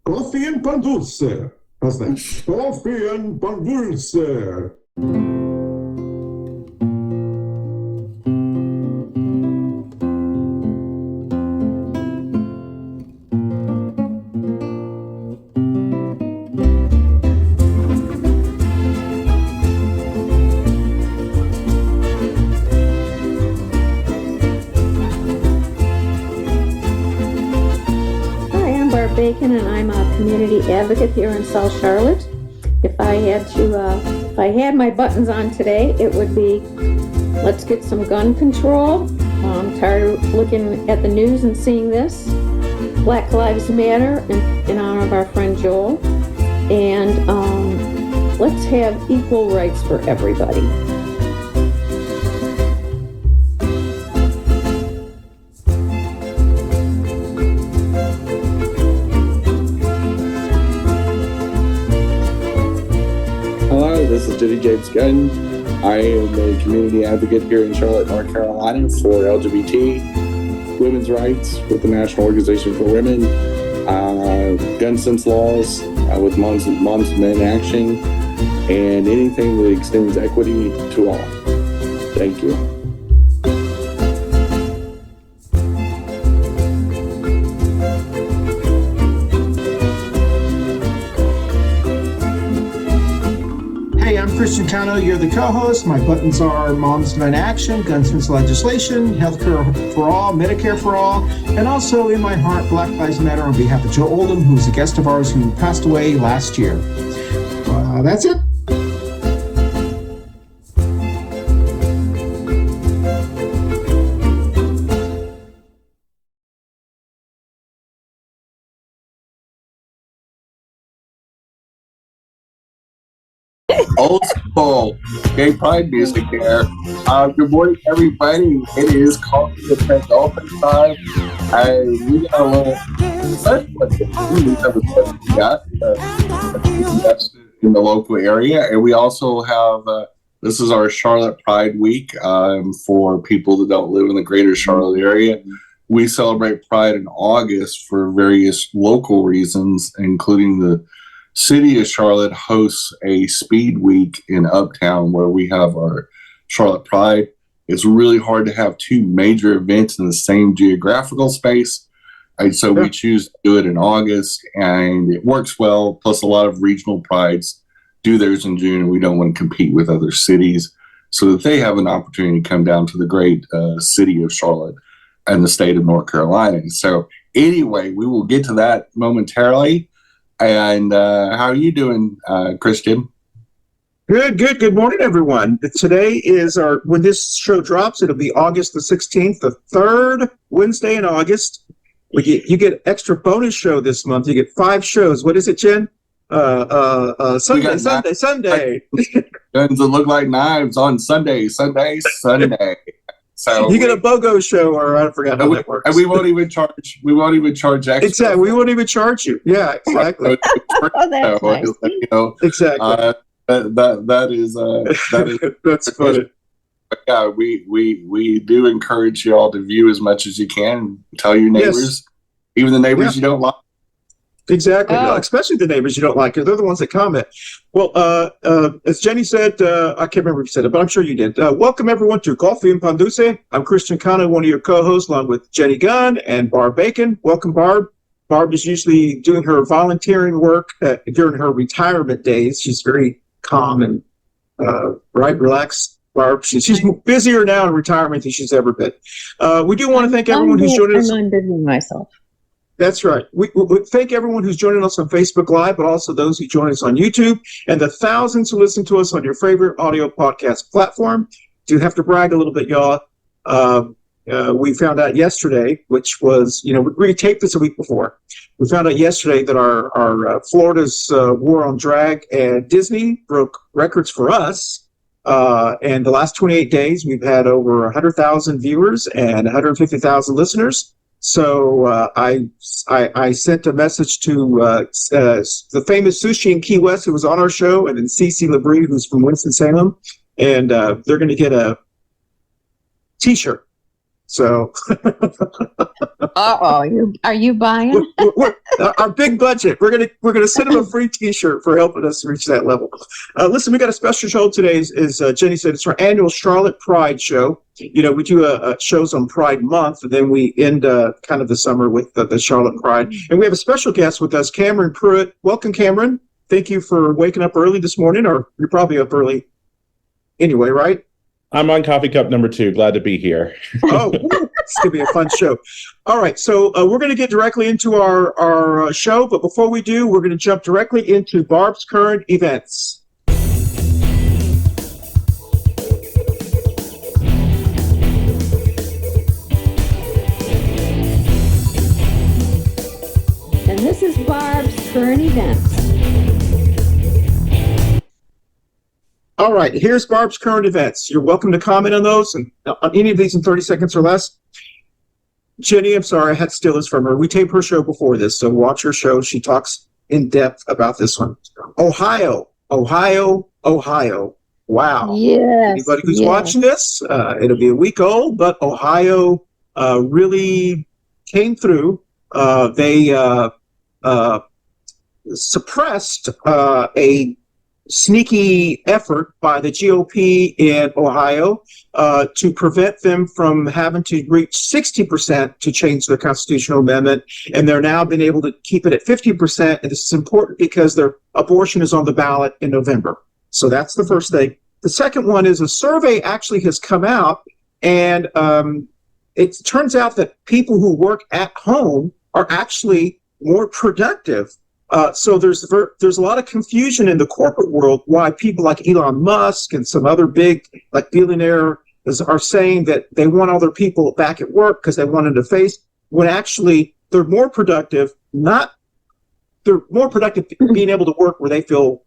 Coffee and Pan Dulce. How's that? Coffee and Pan Dulce. Barb Bacon, and I'm a community advocate here in South Charlotte. If I had my buttons on today, it would be let's get some gun control. I'm tired of looking at the news and seeing this. Black Lives Matter in honor of our friend Joel. And let's have equal rights for everybody. This is Jenny James Gunn. I am a community advocate here in Charlotte, North Carolina for LGBT women's rights with the National Organization for Women, gun sense laws with Moms and Men Action, and anything that extends equity to all. Thank you. Christian Cano, you're the co-host. My buttons are Moms and Men Action, gun sense legislation, healthcare for all, Medicare for all, and also in my heart, Black Lives Matter on behalf of Joe Oldham, who's a guest of ours who passed away last year. That's it. Old school gay pride music there. Good morning, everybody. It is Coffee Pan Dulce time. We got a little special in the local area, and we also have this is our Charlotte Pride Week for people that don't live in the greater Charlotte area. We celebrate Pride in August for various local reasons, including the City of Charlotte hosts a speed week in Uptown where we have our Charlotte Pride. It's really hard to have two major events in the same geographical space. And so we choose to do it in August, and it works well. Plus, a lot of regional prides do theirs in June, and we don't want to compete with other cities so that they have an opportunity to come down to the great city of Charlotte and the state of North Carolina. So anyway, we will get to that momentarily. And how are you doing, Christian? Good morning, everyone. Today is when this show drops, it'll be August the 16th, the third Wednesday in August. You get extra bonus show this month. You get 5 shows. What is it, Jen? Sunday. Guns that look like knives on Sunday. So you get a BOGO show, or I forgot how that works. And we won't even charge. extra. Exactly. We won't even charge you. Yeah, exactly. That's nice. Exactly. That is that's funny. Yeah, we do encourage you all to view as much as you can. Tell your neighbors, even the neighbors you don't like. Exactly, especially the neighbors you don't like, because they're the ones that comment. Well, as Jenny said, I can't remember if you said it, but I'm sure you did. Welcome, everyone, to Coffee and Pan Dulce. I'm Christian Cano, one of your co-hosts, along with Jenny Gunn and Barb Bacon. Welcome, Barb. Barb is usually doing her volunteering work during her retirement days. She's very calm and relaxed. Barb, she's busier now in retirement than she's ever been. We do want to thank everyone who's joining us. I'm busy myself. That's right. We thank everyone who's joining us on Facebook Live, but also those who join us on YouTube, and the thousands who listen to us on your favorite audio podcast platform. Do have to brag a little bit, y'all. We found out yesterday, which was, we taped this a week before. We found out yesterday that our Florida's War on Drag and Disney broke records for us. And the last 28 days, we've had over 100,000 viewers and 150,000 listeners. So I sent a message to the famous Sushi in Key West, who was on our show, and then Cece Labrie, who's from Winston-Salem, and they're going to get a T-shirt. So, Are you buying? our big budget. We're gonna send him a free T-shirt for helping us reach that level. Listen, we got a special show today. As Jenny said, it's our annual Charlotte Pride show. You know, we do shows on Pride Month, and then we end kind of the summer with the Charlotte Pride. And we have a special guest with us, Cameron Pruette. Welcome, Cameron. Thank you for waking up early this morning, or you're probably up early anyway, right? I'm on coffee cup number 2. Glad to be here. Oh, it's going to be a fun show. All right, so we're going to get directly into our show, but before we do, we're going to jump directly into Barb's current events. And this is Barb's current events. All right, here's Barb's current events. You're welcome to comment on those and on any of these in 30 seconds or less. Jenny, I'm sorry, I had to steal this from her. We taped her show before this, so watch her show. She talks in depth about this one. Ohio. Wow. Yes. Anybody who's watching this, it'll be a week old, but Ohio really came through. They suppressed a sneaky effort by the GOP in Ohio to prevent them from having to reach 60% to change their constitutional amendment. And they're now been able to keep it at 50%. And this is important because their abortion is on the ballot in November. So that's the first thing. The second one is a survey actually has come out, and it turns out that people who work at home are actually more productive. So there's a lot of confusion in the corporate world why people like Elon Musk and some other big like billionaires are saying that they want all their people back at work because they want them to face, when actually they're more productive. They're more productive being able to work where they feel.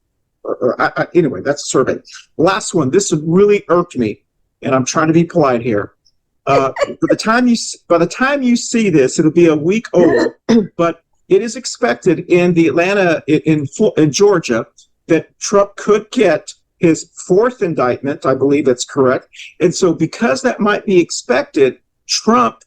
Anyway, that's a survey. Last one. This really irked me, and I'm trying to be polite here. By the time you see this, it'll be a week old, but it is expected in the Atlanta, in Georgia, that Trump could get his 4th indictment. I believe that's correct. And so because that might be expected, Trump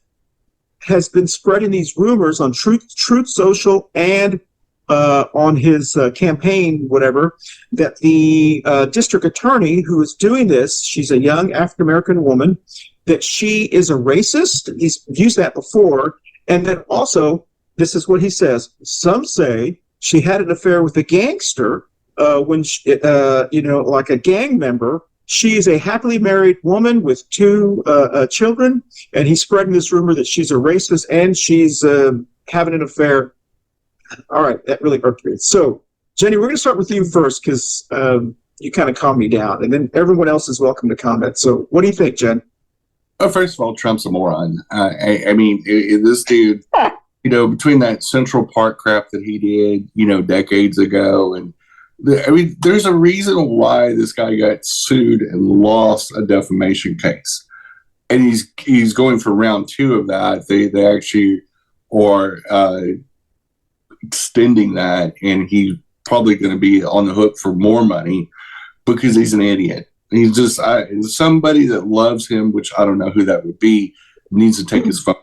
has been spreading these rumors on Truth Social and on his campaign, whatever, that the district attorney who is doing this, she's a young African-American woman, that she is a racist. He's used that before. And then also, this is what he says. Some say she had an affair with a gangster when, like a gang member. She is a happily married woman with 2 children, and he's spreading this rumor that she's a racist and she's having an affair. All right, that really irked me. So, Jenny, we're going to start with you first because you kind of calmed me down, and then everyone else is welcome to comment. So, what do you think, Jen? Well, first of all, Trump's a moron. I mean, this dude. Between that Central Park crap that he did, decades ago, and there's a reason why this guy got sued and lost a defamation case, and he's going for round 2 of that. They actually are extending that, and he's probably going to be on the hook for more money because he's an idiot. He's just somebody that loves him, which I don't know who that would be, needs to take his phone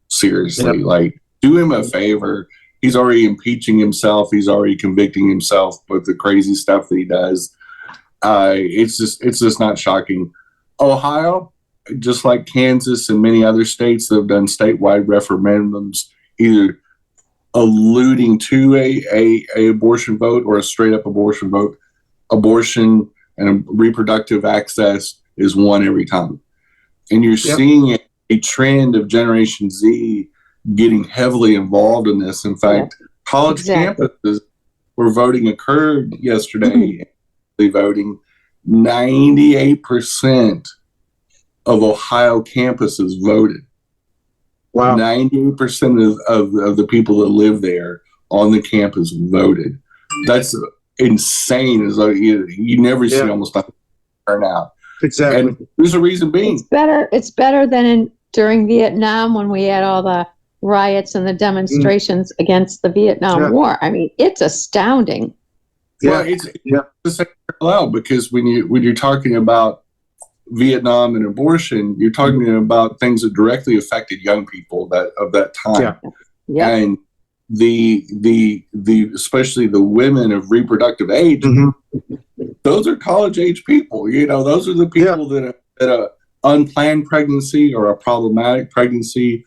seriously. Yep. Do him a favor. He's already impeaching himself. He's already convicting himself with the crazy stuff that he does. It's just not shocking. Ohio, just like Kansas and many other states that have done statewide referendums, either alluding to a abortion vote or a straight up abortion vote, abortion and reproductive access is won every time. And you're seeing a trend of Generation Z getting heavily involved in this. In fact, college campuses were voting occurred yesterday. Voting 98% of Ohio campuses voted. Wow. 98% of the people that live there on the campus voted. That's insane. As you never see almost a turnout. Exactly. And there's a reason being. It's better than during Vietnam when we had all the riots and the demonstrations against the Vietnam War. I mean, it's astounding. Well, it's the same parallel because when you're talking about Vietnam and abortion, you're talking about things that directly affected young people of that time. Yeah. And the especially the women of reproductive age, those are college age people. Those are the people that a unplanned pregnancy or a problematic pregnancy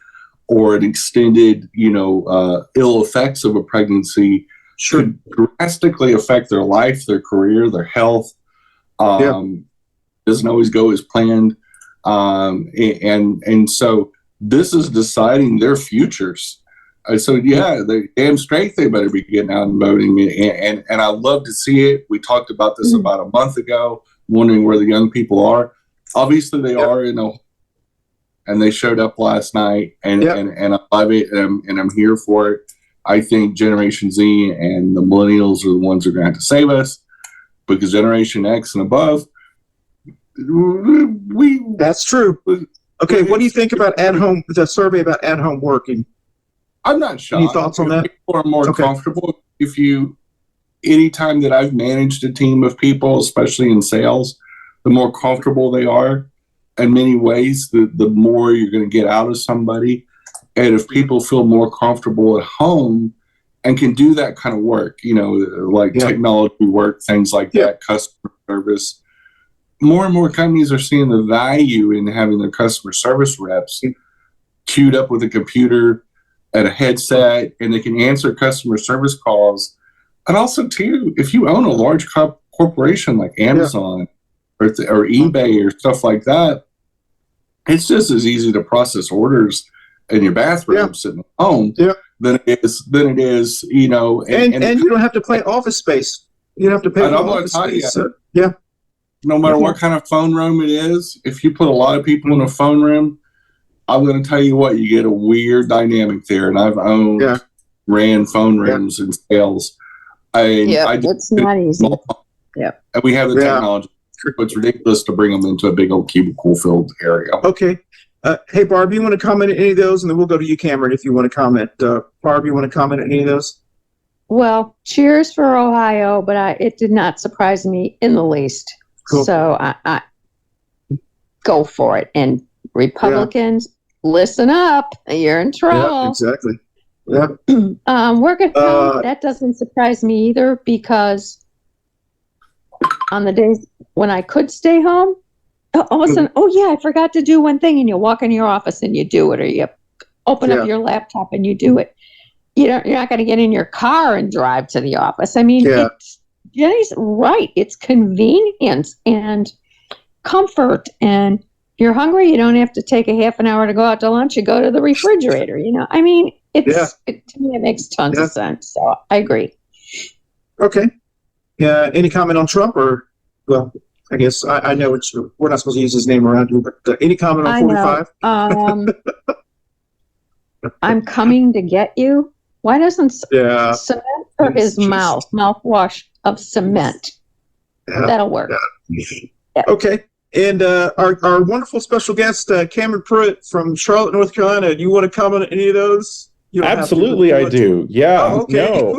or an extended, ill effects of a pregnancy could drastically affect their life, their career, their health. Doesn't always go as planned. And so this is deciding their futures. So they're damn straight they better be getting out and voting. And I love to see it. We talked about this about a month ago, wondering where the young people are. Obviously they are, and they showed up last night, and I love it, and I'm here for it. I think Generation Z and the millennials are the ones who are going to have to save us, because Generation X and above, that's true. Okay, what do you think about the survey about at-home working? I'm not shocked. Any thoughts on that? People are more comfortable. Anytime that I've managed a team of people, especially in sales, the more comfortable they are in many ways, the more you're going to get out of somebody. And if people feel more comfortable at home and can do that kind of work, technology work, things like that, customer service, more and more companies are seeing the value in having their customer service reps queued up with a computer and a headset, and they can answer customer service calls. And also, too, if you own a large corporation like Amazon or eBay or stuff like that, it's just as easy to process orders in your bathroom sitting at home than it is, and you don't have to pay office space. You don't have to pay for office space. No matter what kind of phone room it is, if you put a lot of people in a phone room, I'm going to tell you what, you get a weird dynamic there. And I've ran phone rooms in sales. It's not easy. And we have the technology. It's ridiculous to bring them into a big old cubicle-filled area. Okay. Hey, Barb, you want to comment on any of those? And then we'll go to you, Cameron, if you want to comment. Barb, you want to comment on any of those? Well, cheers for Ohio, but it did not surprise me in the least. Cool. So I go for it. And Republicans, listen up. You're in trouble. Yeah, exactly. Yeah. Work at home, that doesn't surprise me either, because on the days when I could stay home, all of a sudden, I forgot to do one thing, and you walk in your office and you do it, or you open up your laptop and you do it. You're not going to get in your car and drive to the office. I mean, Jenny's right. It's convenience and comfort, and you're hungry, you don't have to take a half an hour to go out to lunch. You go to the refrigerator, I mean, to me, it makes tons of sense. So I agree. Okay. Any comment on Trump, or, well, I guess I know we're not supposed to use his name around here, but any comment on 45? I'm coming to get you. Why doesn't cement for his mouthwash of cement? That'll work. Yeah. Okay. And our wonderful special guest, Cameron Pruette from Charlotte, North Carolina. Do you want to comment on any of those? Absolutely, I do. Yeah. Oh, okay.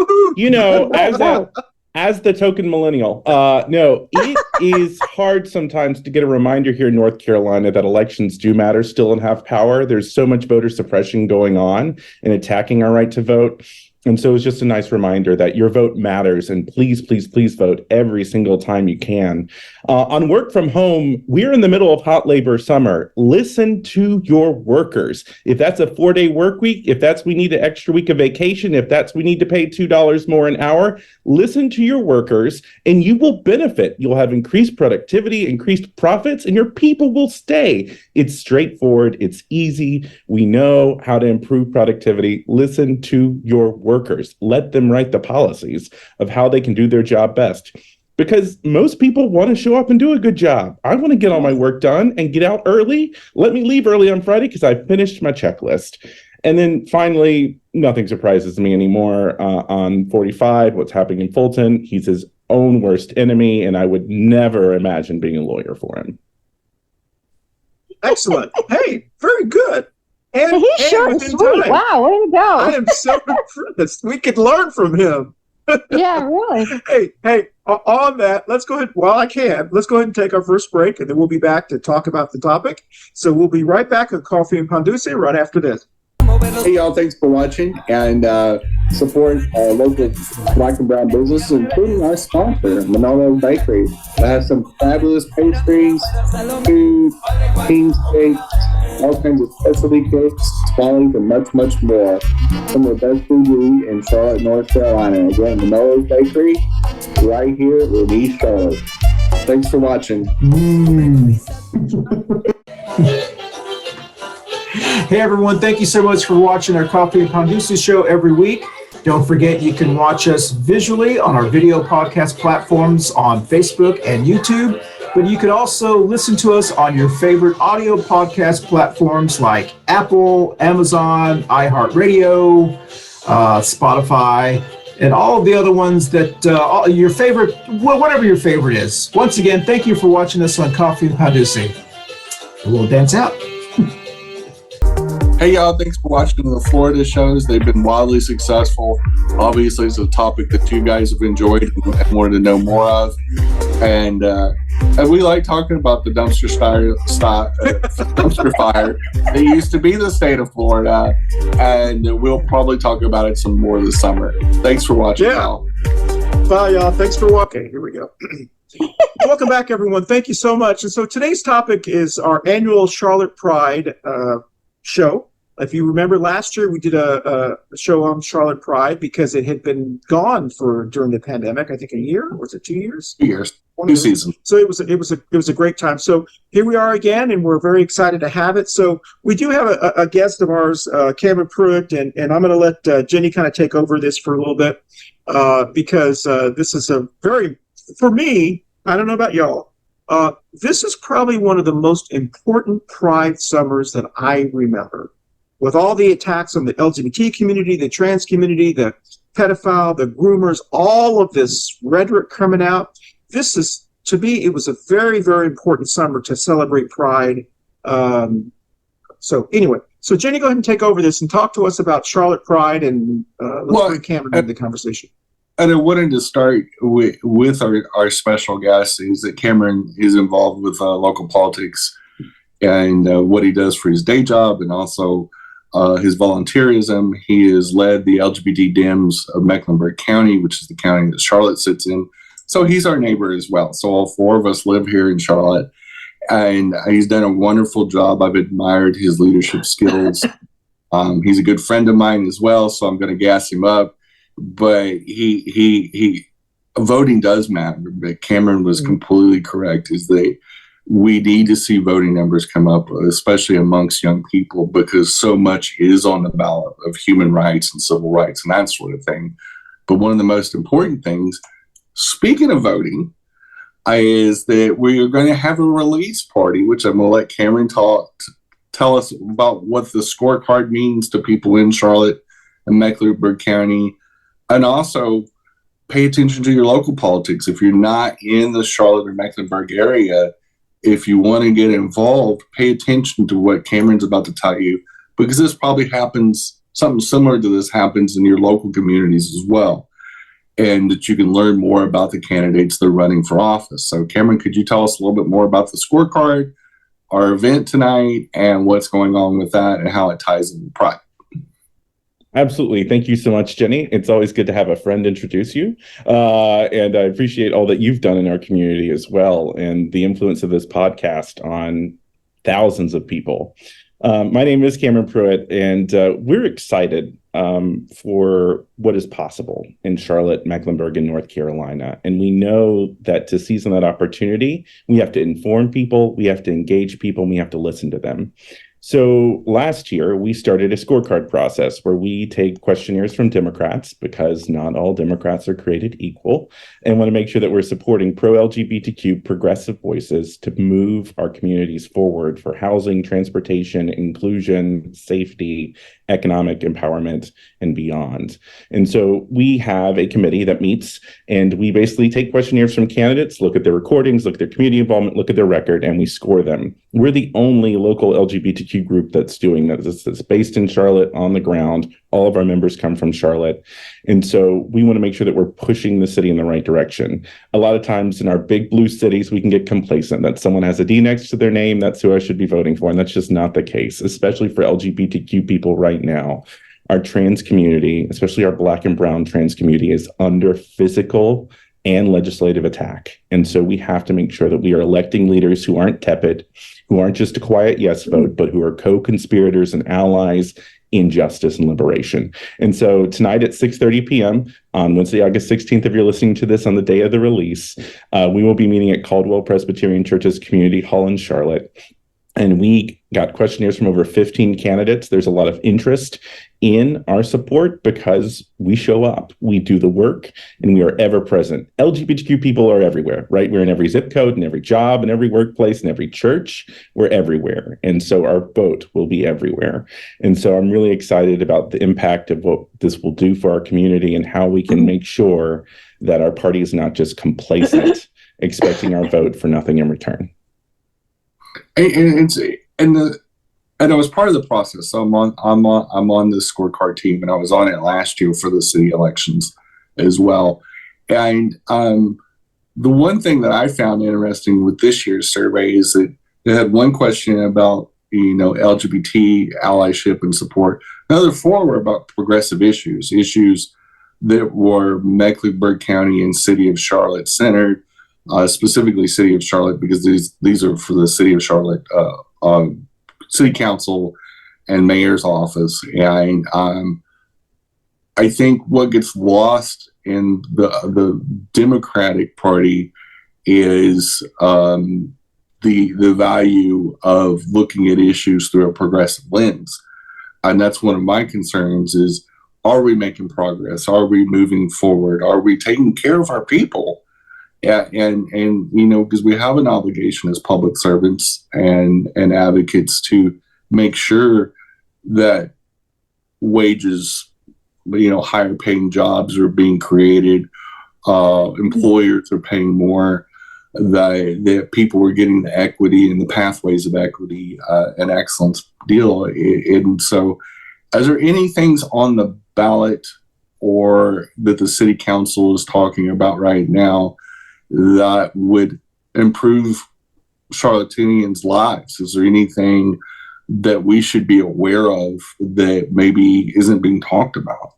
No. As the token millennial, no, it is hard sometimes to get a reminder here in North Carolina that elections do matter still and have power. There's so much voter suppression going on and attacking our right to vote. And so it's just a nice reminder that your vote matters, and please, please, please vote every single time you can. On work from home, we're in the middle of hot labor summer. Listen to your workers. If that's a 4-day work week, if that's we need an extra week of vacation, if that's we need to pay $2 more an hour, listen to your workers and you will benefit. You'll have increased productivity, increased profits, and your people will stay. It's straightforward. It's easy. We know how to improve productivity. Listen to your workers. Let them write the policies of how they can do their job best. Because most people want to show up and do a good job. I want to get all my work done and get out early. Let me leave early on Friday because I finished my checklist. And then finally, nothing surprises me anymore. On 45, what's happening in Fulton, he's his own worst enemy, and I would never imagine being a lawyer for him. Excellent. Hey, very good. And he's short and sweet. Time. Wow, way to go. I am so impressed. We could learn from him. Yeah, really. Hey, on that, let's go ahead, let's go ahead and take our first break, and then we'll be back to talk about the topic. So we'll be right back on Coffee and Pan Dulce right after this. Hey, y'all, thanks for watching and support our local black and brown businesses, including our sponsor, Manolo Bakery. That has some fabulous pastries, food, king cakes, all kinds of specialty cakes, swallows, and much, much more. Some of the best food we eat in Charlotte, North Carolina. Again, Manolo's Bakery, right here in East Charlotte. Thanks for watching. Hey everyone, thank you so much for watching our Coffee and Pan Dulce show every week. Don't forget you can watch us visually on our video podcast platforms on Facebook and YouTube, but you can also listen to us on your favorite audio podcast platforms like Apple, Amazon, iHeartRadio, Spotify, and all of the other ones that your favorite, whatever your favorite is. Once again, thank you for watching us on Coffee and Pan Dulce. We'll dance out. Hey, y'all, thanks for watching the Florida shows. They've been wildly successful. Obviously, it's a topic that you guys have enjoyed and wanted to know more of. And we like talking about the dumpster fire that used to be the state of Florida. And we'll probably talk about it some more this summer. Thanks for watching, y'all. Bye, y'all. Thanks for watching. Here we go. Welcome back, everyone. Thank you so much. And so today's topic is our annual Charlotte Pride show. If you remember last year, we did a show on Charlotte Pride because it had been gone during the pandemic. I think a year, or was it 2 years? 2 years, 2 seasons. So it was a great time. So here we are again, and we're very excited to have it. So we do have a guest of ours, Cameron Pruette, and I'm going to let Jenny kind of take over this for a little bit because this is for me, I don't know about y'all. This is probably one of the most important Pride summers that I remember. With all the attacks on the LGBT community, the trans community, the pedophile, the groomers, all of this rhetoric coming out, this is, to me, it was a very, very important summer to celebrate Pride. So anyway, Jenny, go ahead and take over this and talk to us about Charlotte Pride, and let's bring Cameron into the conversation. And I wanted to start with our special guest is that Cameron is involved with local politics and what he does for his day job and also his volunteerism. He has led the LGBT Dems of Mecklenburg County, which is the county that Charlotte sits in. So he's our neighbor as well. So all four of us live here in Charlotte. And he's done a wonderful job. I've admired his leadership skills. He's a good friend of mine as well, so I'm going to gas him up. But he voting does matter. But Cameron was completely correct, is that we need to see voting numbers come up, especially amongst young people, because so much is on the ballot of human rights and civil rights and that sort of thing. But one of the most important things, speaking of voting, is that we are going to have a release party, which I'm going to let Cameron tell us about what the scorecard means to people in Charlotte and Mecklenburg County, and also pay attention to your local politics. If you're not in the Charlotte or Mecklenburg area, if you want to get involved, pay attention to what Cameron's about to tell you, because this probably happens, something similar to this happens in your local communities as well, and that you can learn more about the candidates that are running for office. So Cameron, could you tell us a little bit more about the scorecard, our event tonight, and what's going on with that and how it ties into Pride? Absolutely. Thank you so much, Jenny. It's always good to have a friend introduce you. And I appreciate all that you've done in our community as well, and the influence of this podcast on thousands of people. My name is Cameron Pruette, and we're excited for what is possible in Charlotte, Mecklenburg, and North Carolina. And we know that to seize on that opportunity, we have to inform people, we have to engage people, and we have to listen to them. So last year, we started a scorecard process where we take questionnaires from Democrats, because not all Democrats are created equal, and want to make sure that we're supporting pro-LGBTQ progressive voices to move our communities forward for housing, transportation, inclusion, safety, economic empowerment, and beyond. And so we have a committee that meets, and we basically take questionnaires from candidates, look at their recordings, look at their community involvement, look at their record, and we score them. We're the only local LGBTQ LGBTQ group that's doing that. It's based in Charlotte on the ground. All of our members come from Charlotte. And so we want to make sure that we're pushing the city in the right direction. A lot of times in our big blue cities, we can get complacent that someone has a D next to their name. That's who I should be voting for. And that's just not the case, especially for LGBTQ people right now. Our trans community, especially our Black and brown trans community, is under physical and legislative attack. And so we have to make sure that we are electing leaders who aren't tepid, who aren't just a quiet yes vote, but who are co-conspirators and allies in justice and liberation. And so tonight at 6:30 p.m. on Wednesday, August 16th, if you're listening to this on the day of the release, we will be meeting at Caldwell Presbyterian Church's Community Hall in Charlotte. And we got questionnaires from over 15 candidates. There's a lot of interest in our support because we show up, we do the work, and we are ever present. LGBTQ people are everywhere, right? We're in every zip code, and every job, and every workplace, and every church. We're everywhere. And so our vote will be everywhere. And so I'm really excited about the impact of what this will do for our community and how we can make sure that our party is not just complacent, expecting our vote for nothing in return. And I was part of the process. So I'm on the scorecard team, and I was on it last year for the city elections as well. And the one thing that I found interesting with this year's survey is that they had one question about LGBT allyship and support. Another four were about progressive issues that were Mecklenburg County and City of Charlotte centered. Specifically City of Charlotte, because these are for the City of Charlotte City Council and Mayor's office. And I think what gets lost in the Democratic Party is the value of looking at issues through a progressive lens. And that's one of my concerns is, are we making progress? Are we moving forward? Are we taking care of our people? Yeah, and because we have an obligation as public servants and advocates to make sure that wages, higher paying jobs are being created, employers are paying more, that people are getting the equity and the pathways of equity and excellence deal. And so, is there any things on the ballot or that the city council is talking about right now that would improve Charlottinians' lives? Is there anything that we should be aware of that maybe isn't being talked about?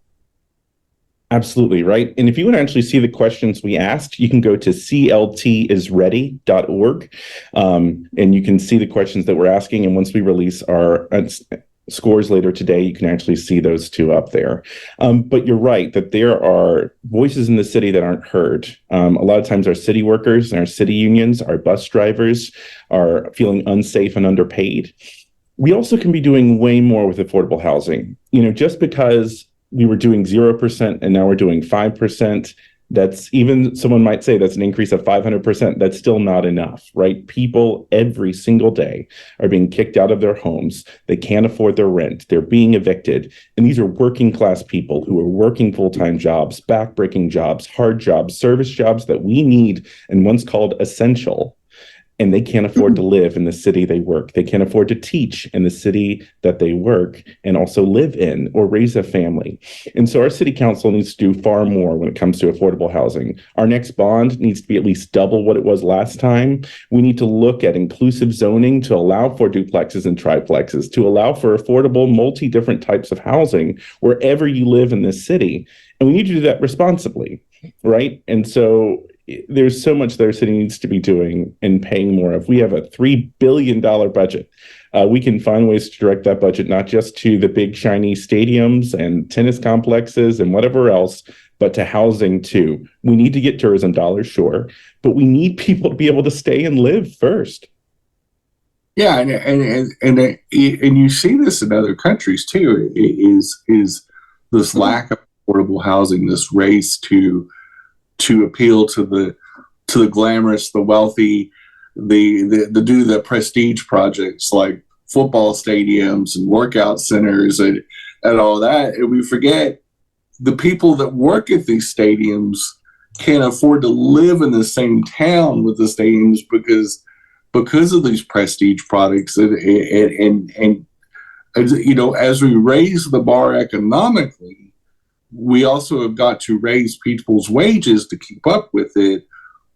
Absolutely, right. And if you want to actually see the questions we asked, you can go to cltisready.org, and you can see the questions that we're asking. And once we release our scores later today, you can actually see those two up there. But you're right that there are voices in the city that aren't heard. A lot of times our city workers and our city unions, our bus drivers are feeling unsafe and underpaid. We also can be doing way more with affordable housing. Just because we were doing 0% and now we're doing 5%, that's, even someone might say that's an increase of 500%. That's still not enough, right? People every single day are being kicked out of their homes. They can't afford their rent. They're being evicted. And these are working class people who are working full-time jobs, backbreaking jobs, hard jobs, service jobs that we need and once called essential. And they can't afford to live in the city they work. They can't afford to teach in the city that they work and also live in or raise a family. And so our city council needs to do far more when it comes to affordable housing. Our next bond needs to be at least double what it was last time. We need to look at inclusive zoning to allow for duplexes and triplexes, to allow for affordable multi-different types of housing wherever you live in this city. And we need to do that responsibly, right? And so there's so much that our city needs to be doing and paying more of. We have a $3 billion budget. We can find ways to direct that budget, not just to the big shiny stadiums and tennis complexes and whatever else, but to housing too. We need to get tourism dollars, sure, but we need people to be able to stay and live first. Yeah, and you see this in other countries too. Is this lack of affordable housing, this race to appeal to the glamorous, the wealthy, the prestige projects like football stadiums and workout centers and all that. And we forget the people that work at these stadiums can't afford to live in the same town with the stadiums because because of these prestige products, and you know, as we raise the bar economically, we also have got to raise people's wages to keep up with it,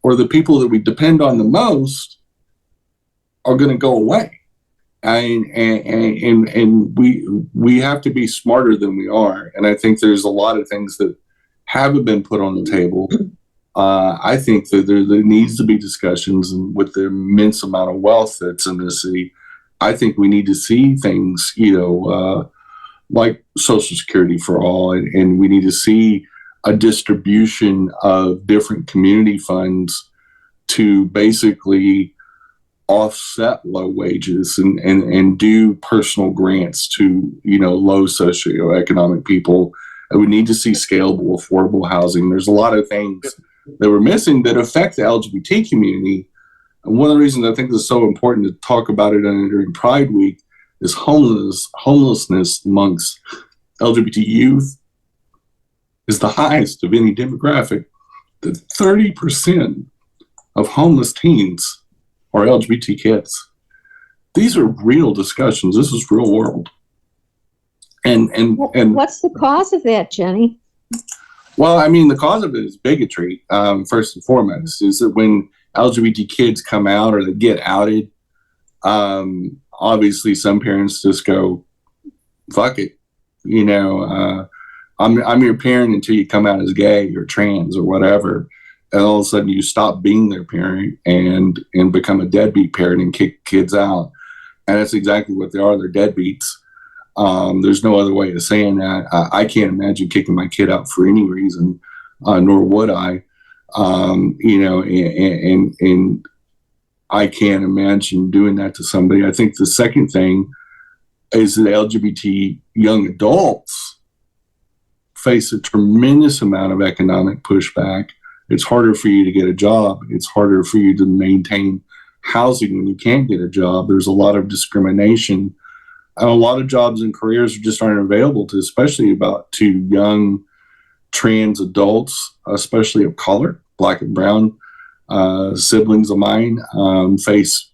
or the people that we depend on the most are going to go away. And we have to be smarter than we are. And I think there's a lot of things that haven't been put on the table. I think that there needs to be discussions, and with the immense amount of wealth that's in the city, I think we need to see things, you know, like Social Security for all, and we need to see a distribution of different community funds to basically offset low wages and do personal grants to, you know, low socioeconomic people. And we need to see scalable, affordable housing. There's a lot of things that we're missing that affect the LGBT community. And one of the reasons I think it's so important to talk about it during Pride Week is homelessness amongst LGBT youth is the highest of any demographic. That 30% of homeless teens are LGBT kids. These are real discussions. This is real world. And what's the cause of that, Jenny? Well, I mean, the cause of it is bigotry. First and foremost, is that when LGBT kids come out or they get outed, obviously some parents just go, "Fuck it," you know. I'm your parent until you come out as gay or trans or whatever. And all of a sudden you stop being their parent and become a deadbeat parent and kick kids out. And that's exactly what they are. They're deadbeats. There's no other way of saying that. I can't imagine kicking my kid out for any reason, nor would I. You know, and I can't imagine doing that to somebody. I think the second thing is that LGBT young adults face a tremendous amount of economic pushback. It's harder for you to get a job. It's harder for you to maintain housing when you can't get a job. There's a lot of discrimination. And a lot of jobs and careers just aren't available to, especially to young trans adults, especially of color, Black and brown siblings of mine face.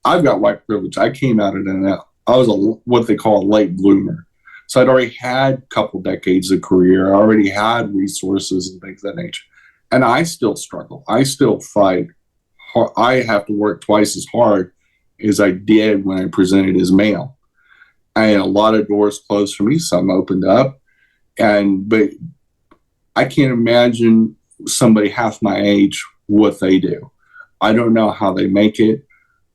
I've got white privilege. I came out of it. I was what they call a late bloomer. So I'd already had a couple decades of career. I already had resources and things of that nature. And I still struggle. I still fight. I have to work twice as hard as I did when I presented as male. And a lot of doors closed for me. Some opened up. But I can't imagine somebody half my age what they do. I don't know how they make it.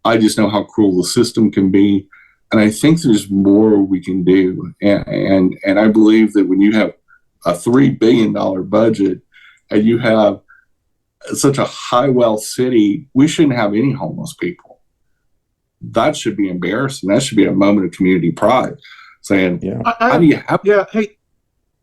I just know how cruel the system can be. And I think there's more we can do. And I believe that when you have a $3 billion budget and you have such a high wealth city, we shouldn't have any homeless people. That should be embarrassing. That should be a moment of community pride. Saying, how do you have? Yeah, hey,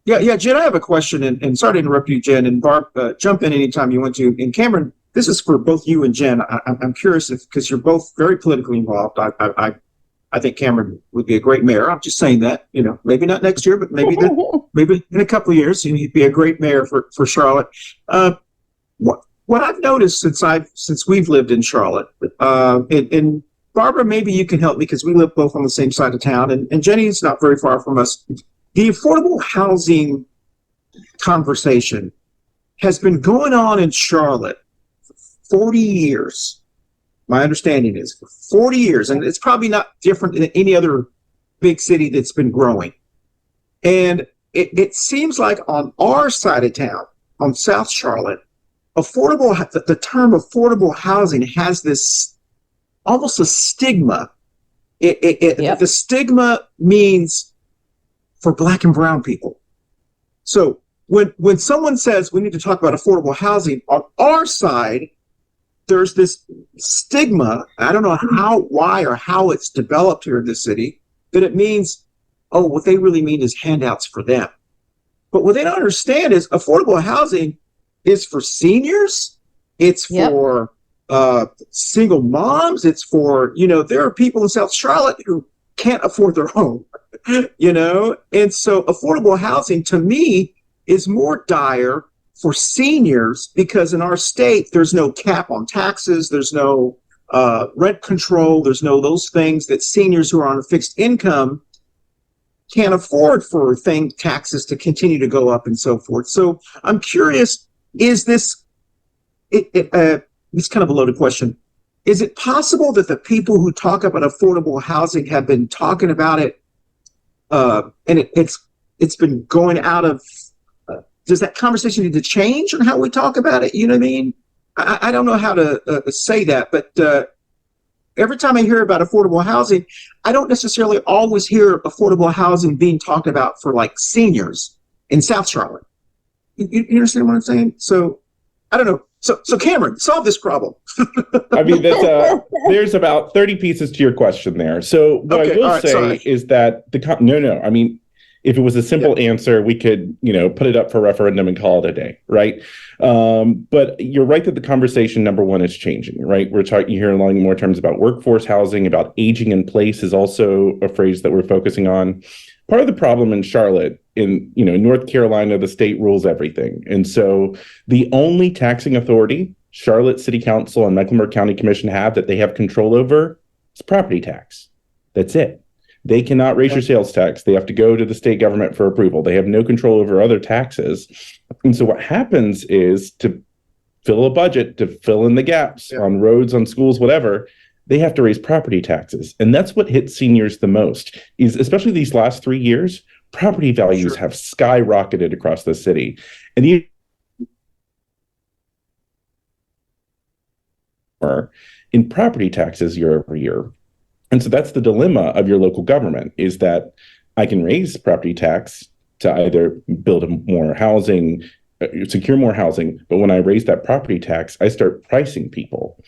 yeah, Jen, I have a question, and sorry to interrupt you, Jen, and Barb, jump in anytime you want to. And Cameron, this is for both you and Jen. I'm curious because you're both very politically involved. I think Cameron would be a great mayor. I'm just saying that, you know, maybe not next year, but maybe in a couple of years, he'd be a great mayor for Charlotte. What I've noticed since we've lived in Charlotte, and Barbara, maybe you can help me because we live both on the same side of town, and Jenny's not very far from us. The affordable housing conversation has been going on in Charlotte for 40 years. My understanding is for 40 years, and it's probably not different than any other big city that's been growing. And it seems like on our side of town, on South Charlotte, the term affordable housing has this almost a stigma. The stigma means for Black and brown people. So when someone says we need to talk about affordable housing, on our side, there's this stigma. I don't know why or how it's developed here in the city, that it means, oh, what they really mean is handouts for them. But what they don't understand is affordable housing is for seniors. It's for single moms. It's for, there are people in South Charlotte who can't afford their home, And so affordable housing to me is more dire for seniors because in our state, there's no cap on taxes. There's no rent control. There's no those things that seniors who are on a fixed income can't afford for taxes to continue to go up and so forth. So I'm curious, is this it's kind of a loaded question. Is it possible that the people who talk about affordable housing have been talking about it, and it's been going out of? Does that conversation need to change on how we talk about it? You know what I mean? I don't know how to say that, but every time I hear about affordable housing, I don't necessarily always hear affordable housing being talked about for like seniors in South Charlotte. You understand what I'm saying? So I don't know. So Cameron, solve this problem. I mean, there's about 30 pieces to your question there. So what I will say is that no. I mean, if it was a simple answer, we could, put it up for referendum and call it a day, right? But you're right that the conversation, number one, is changing, right? You're hearing more terms about workforce housing, about aging in place is also a phrase that we're focusing on. Part of the problem in Charlotte, in North Carolina, the state rules everything. And so the only taxing authority Charlotte City Council and Mecklenburg County Commission have that they have control over is property tax. That's it. They cannot raise your sales tax. They have to go to the state government for approval. They have no control over other taxes. And so what happens is, to fill a budget, to fill in the gaps on roads, on schools, whatever, they have to raise property taxes. And that's what hits seniors the most, is especially these last 3 years, property values have skyrocketed across the city. And in property taxes year over year. And so that's the dilemma of your local government, is that I can raise property tax to either build more housing, secure more housing, but when I raise that property tax, I start pricing people.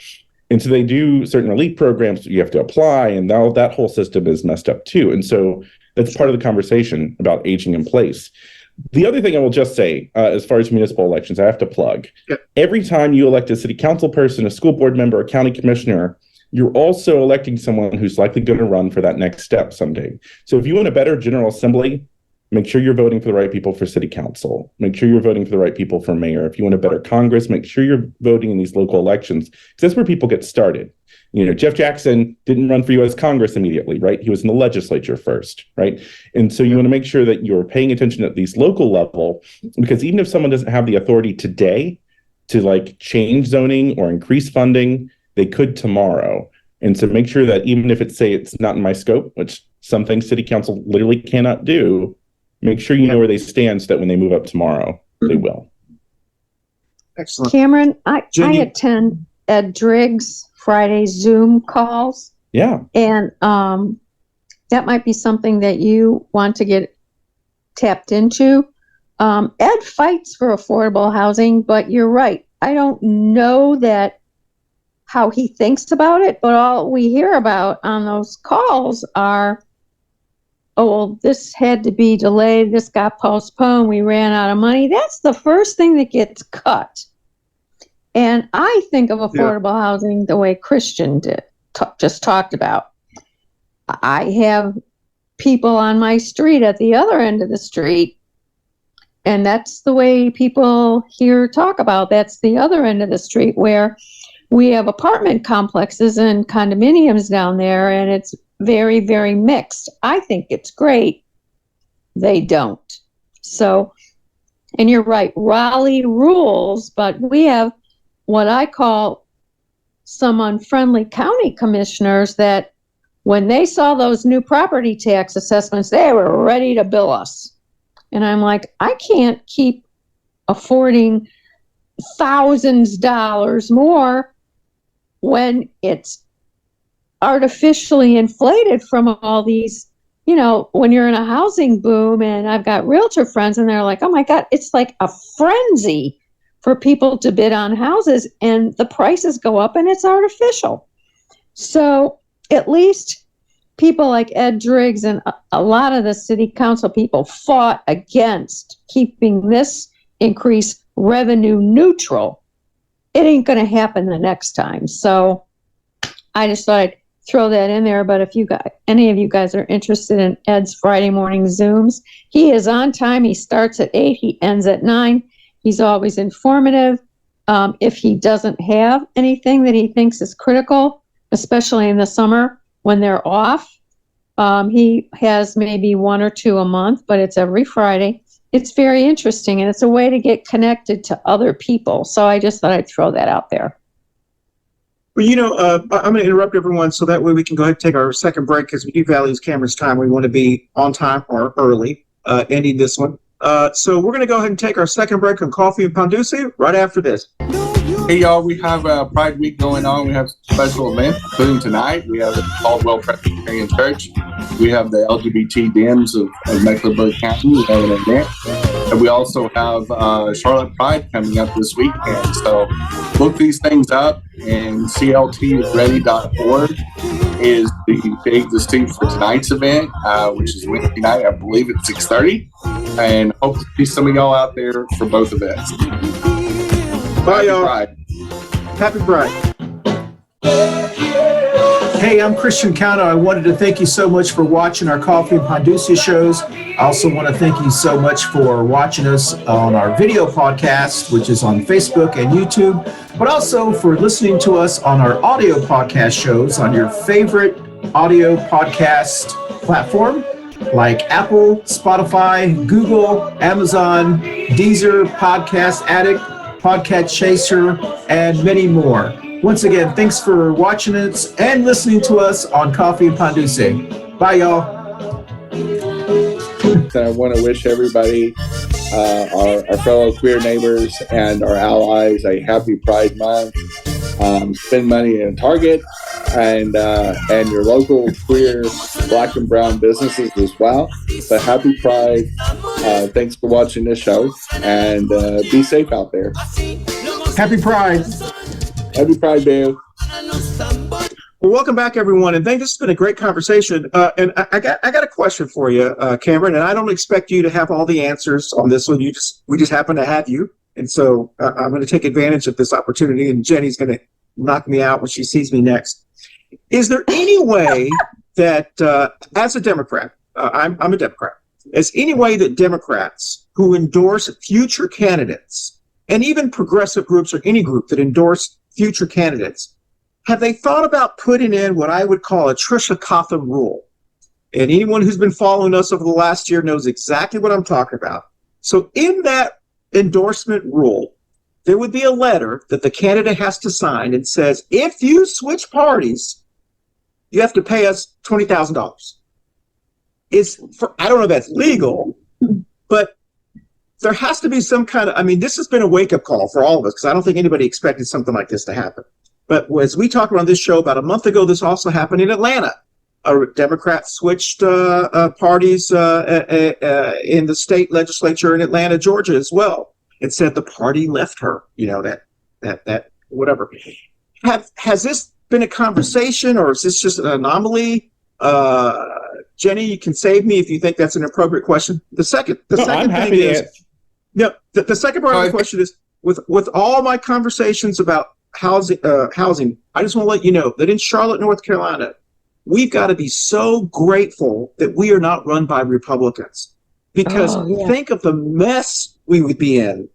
And so they do certain relief programs that you have to apply, and now that whole system is messed up too. And so that's part of the conversation about aging in place. The other thing I will just say, as far as municipal elections, I have to plug. Every time you elect a city council person, a school board member, a county commissioner, you're also electing someone who's likely going to run for that next step someday. So if you want a better General Assembly, make sure you're voting for the right people for city council. Make sure you're voting for the right people for mayor. If you want a better Congress, make sure you're voting in these local elections, because that's where people get started. Jeff Jackson didn't run for U.S. Congress immediately, right? He was in the legislature first, right? And so you want to make sure that you're paying attention at these local level, because even if someone doesn't have the authority today to change zoning or increase funding, they could tomorrow. And so make sure that even if it's not in my scope, which some things city council literally cannot do, make sure you know where they stand so that when they move up tomorrow, they will. Excellent. Cameron, I attend Ed Driggs' Friday Zoom calls. Yeah. And that might be something that you want to get tapped into. Ed fights for affordable housing, but you're right. I don't know how he thinks about it, but all we hear about on those calls are, oh, well, this had to be delayed, this got postponed, we ran out of money. That's the first thing that gets cut. And I think of affordable housing the way Christian just talked about. I have people on my street at the other end of the street, and that's the way people here talk about. That's the other end of the street, where we have apartment complexes and condominiums down there, and it's very, very mixed. I think it's great. They don't. So, and you're right, Raleigh rules, but we have what I call some unfriendly county commissioners that when they saw those new property tax assessments, they were ready to bill us. And I'm like, I can't keep affording thousands of dollars more when it's artificially inflated from all these, when you're in a housing boom. And I've got realtor friends and they're like, oh my God, it's like a frenzy for people to bid on houses, and the prices go up and it's artificial. So at least people like Ed Driggs and a lot of the city council people fought against keeping this increase revenue neutral. It ain't going to happen the next time. So I just thought I'd throw that in there. But if any of you guys are interested in Ed's Friday morning Zooms, he is on time. He starts at 8, he ends at 9. He's always informative. If he doesn't have anything that he thinks is critical, especially in the summer when they're off. He has maybe 1 or 2 a month, but it's every Friday. It's very interesting, and it's a way to get connected to other people. So I just thought I'd throw that out there. Well, I'm going to interrupt everyone so that way we can go ahead and take our second break because we do value Cameron's time. We want to be on time or early, ending this one. So we're going to go ahead and take our second break on Coffee Pan Dulce right after this. Hey y'all, we have Pride Week going on. We have special events, including tonight. We have the Caldwell Presbyterian Church. We have the LGBT Dems of Mecklenburg County. We have an event. And we also have Charlotte Pride coming up this weekend. So look these things up, and cltisready.org is the seat for tonight's event, which is Wednesday night, I believe at 6:30. And hope to see some of y'all out there for both events. Bye, y'all. Pride. Happy Pride. Hey, I'm Christian Cano. I wanted to thank you so much for watching our Coffee Pan Dulce shows. I also want to thank you so much for watching us on our video podcast, which is on Facebook and YouTube, but also for listening to us on our audio podcast shows on your favorite audio podcast platform like Apple, Spotify, Google, Amazon, Deezer, Podcast Addict, Podcast Chaser, and many more. Once again, thanks for watching us and listening to us on Coffee Pan Dulce. Bye, y'all. I want to wish everybody, our fellow queer neighbors and our allies, a happy Pride Month. Spend money in Target and your local queer Black and brown businesses as well. But happy Pride. Thanks for watching this show, and be safe out there. Happy Pride. Happy Pride, Dave. Well, welcome back, everyone, and this has been a great conversation. And I got a question for you, Cameron. And I don't expect you to have all the answers on this one. We just happen to have you, and so I'm going to take advantage of this opportunity. And Jenny's going to knock me out when she sees me next. Is there any way that, as a Democrat, I'm a Democrat, is any way that Democrats who endorse future candidates, and even progressive groups or any group that endorse future candidates, have they thought about putting in what I would call a Trisha Cotham rule? And anyone who's been following us over the last year knows exactly what I'm talking about. So in that endorsement rule, there would be a letter that the candidate has to sign and says, if you switch parties, you have to pay us $20,000. I don't know if that's legal, but there has to be some kind of, this has been a wake-up call for all of us because I don't think anybody expected something like this to happen. But as we talked about on this show about a month ago, this also happened in Atlanta. A Democrat switched parties in the state legislature in Atlanta, Georgia as well. It said the party left her, that whatever. Has this been a conversation, or is this just an anomaly? Jenny, you can save me if you think that's an appropriate question. The second thing is, the second part of the question is, with all my conversations about housing, I just want to let you know that in Charlotte, North Carolina, we've got to be so grateful that we are not run by Republicans, because think of the mess we would be in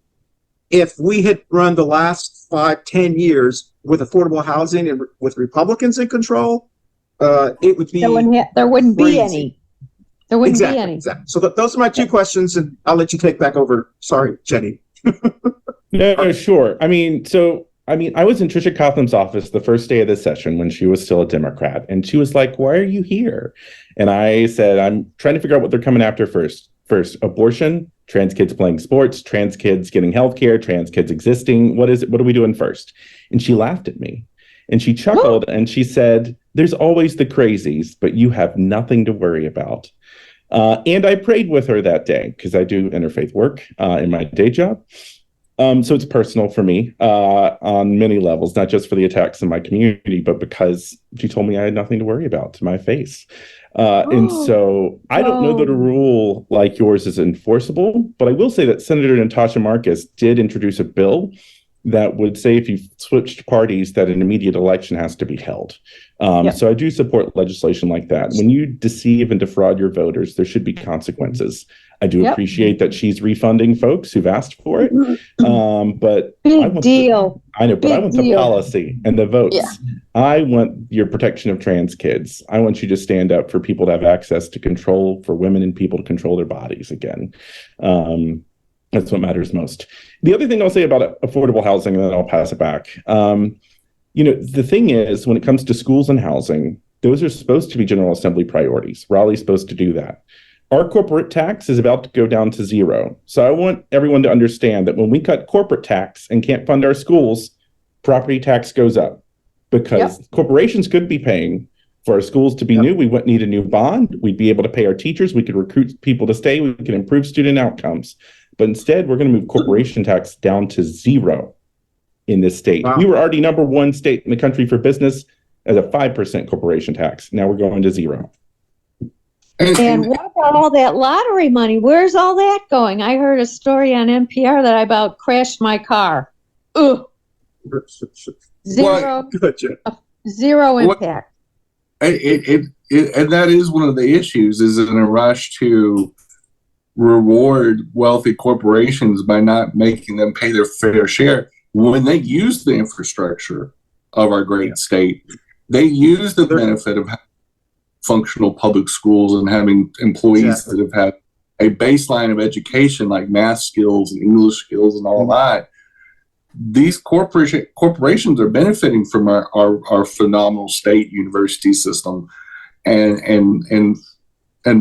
if we had run the last 5-10 years with affordable housing and with Republicans in control. It would be there wouldn't crazy. Be any. There wouldn't be any. Exactly. So those are my two questions, and I'll let you take back over. Sorry, Jenny. No, sure. I was in Trisha Cotham's office the first day of this session when she was still a Democrat, and she was like, "Why are you here?" And I said, "I'm trying to figure out what they're coming after first. First, abortion, trans kids playing sports, trans kids getting healthcare, trans kids existing. What is it? What are we doing first?" And she laughed at me, and she chuckled, and she said, "There's always the crazies, but you have nothing to worry about." And I prayed with her that day because I do interfaith work in my day job. So it's personal for me on many levels, not just for the attacks in my community, but because she told me I had nothing to worry about to my face. And so I don't know that a rule like yours is enforceable, but I will say that Senator Natasha Marcus did introduce a bill that would say if you switched parties that an immediate election has to be held. Yep. So I do support legislation like that. When you deceive and defraud your voters, there should be consequences. I do appreciate that she's refunding folks who've asked for it. But Big deal. I know, but I want the policy and the votes. Yeah. I want your protection of trans kids. I want you to stand up for people to have access to control, for women and people to control their bodies again. That's what matters most. The other thing I'll say about affordable housing, and then I'll pass it back. The thing is, when it comes to schools and housing, those are supposed to be General Assembly priorities. Raleigh's supposed to do that. Our corporate tax is about to go down to zero. So I want everyone to understand that when we cut corporate tax and can't fund our schools, property tax goes up because corporations could be paying for our schools to be new. We wouldn't need a new bond. We'd be able to pay our teachers. We could recruit people to stay. We could improve student outcomes. But instead, we're going to move corporation tax down to zero in this state. Wow. We were already number one state in the country for business as a 5% corporation tax. Now we're going to zero. And what about all that lottery money? Where's all that going? I heard a story on NPR that I about crashed my car. Ugh. Zero impact. And that is one of the issues, is in a rush to reward wealthy corporations by not making them pay their fair share. When they use the infrastructure of our great state, they use the benefit of functional public schools and having employees that have had a baseline of education like math skills and English skills and all that. These corporations are benefiting from our phenomenal state university system and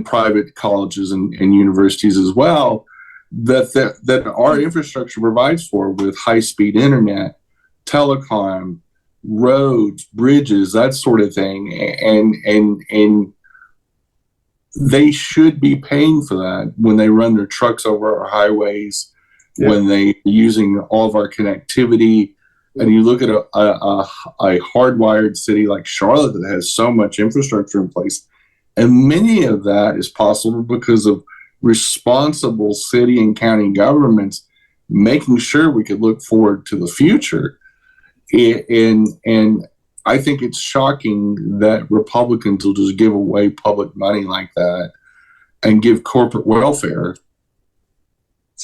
private colleges and universities as well, that our infrastructure provides for, with high-speed internet, telecom, roads, bridges, that sort of thing, and they should be paying for that when they run their trucks over our highways, when they're using all of our connectivity. And you look at a hardwired city like Charlotte that has so much infrastructure in place, and many of that is possible because of responsible city and county governments making sure we could look forward to the future. And I think it's shocking that Republicans will just give away public money like that and give corporate welfare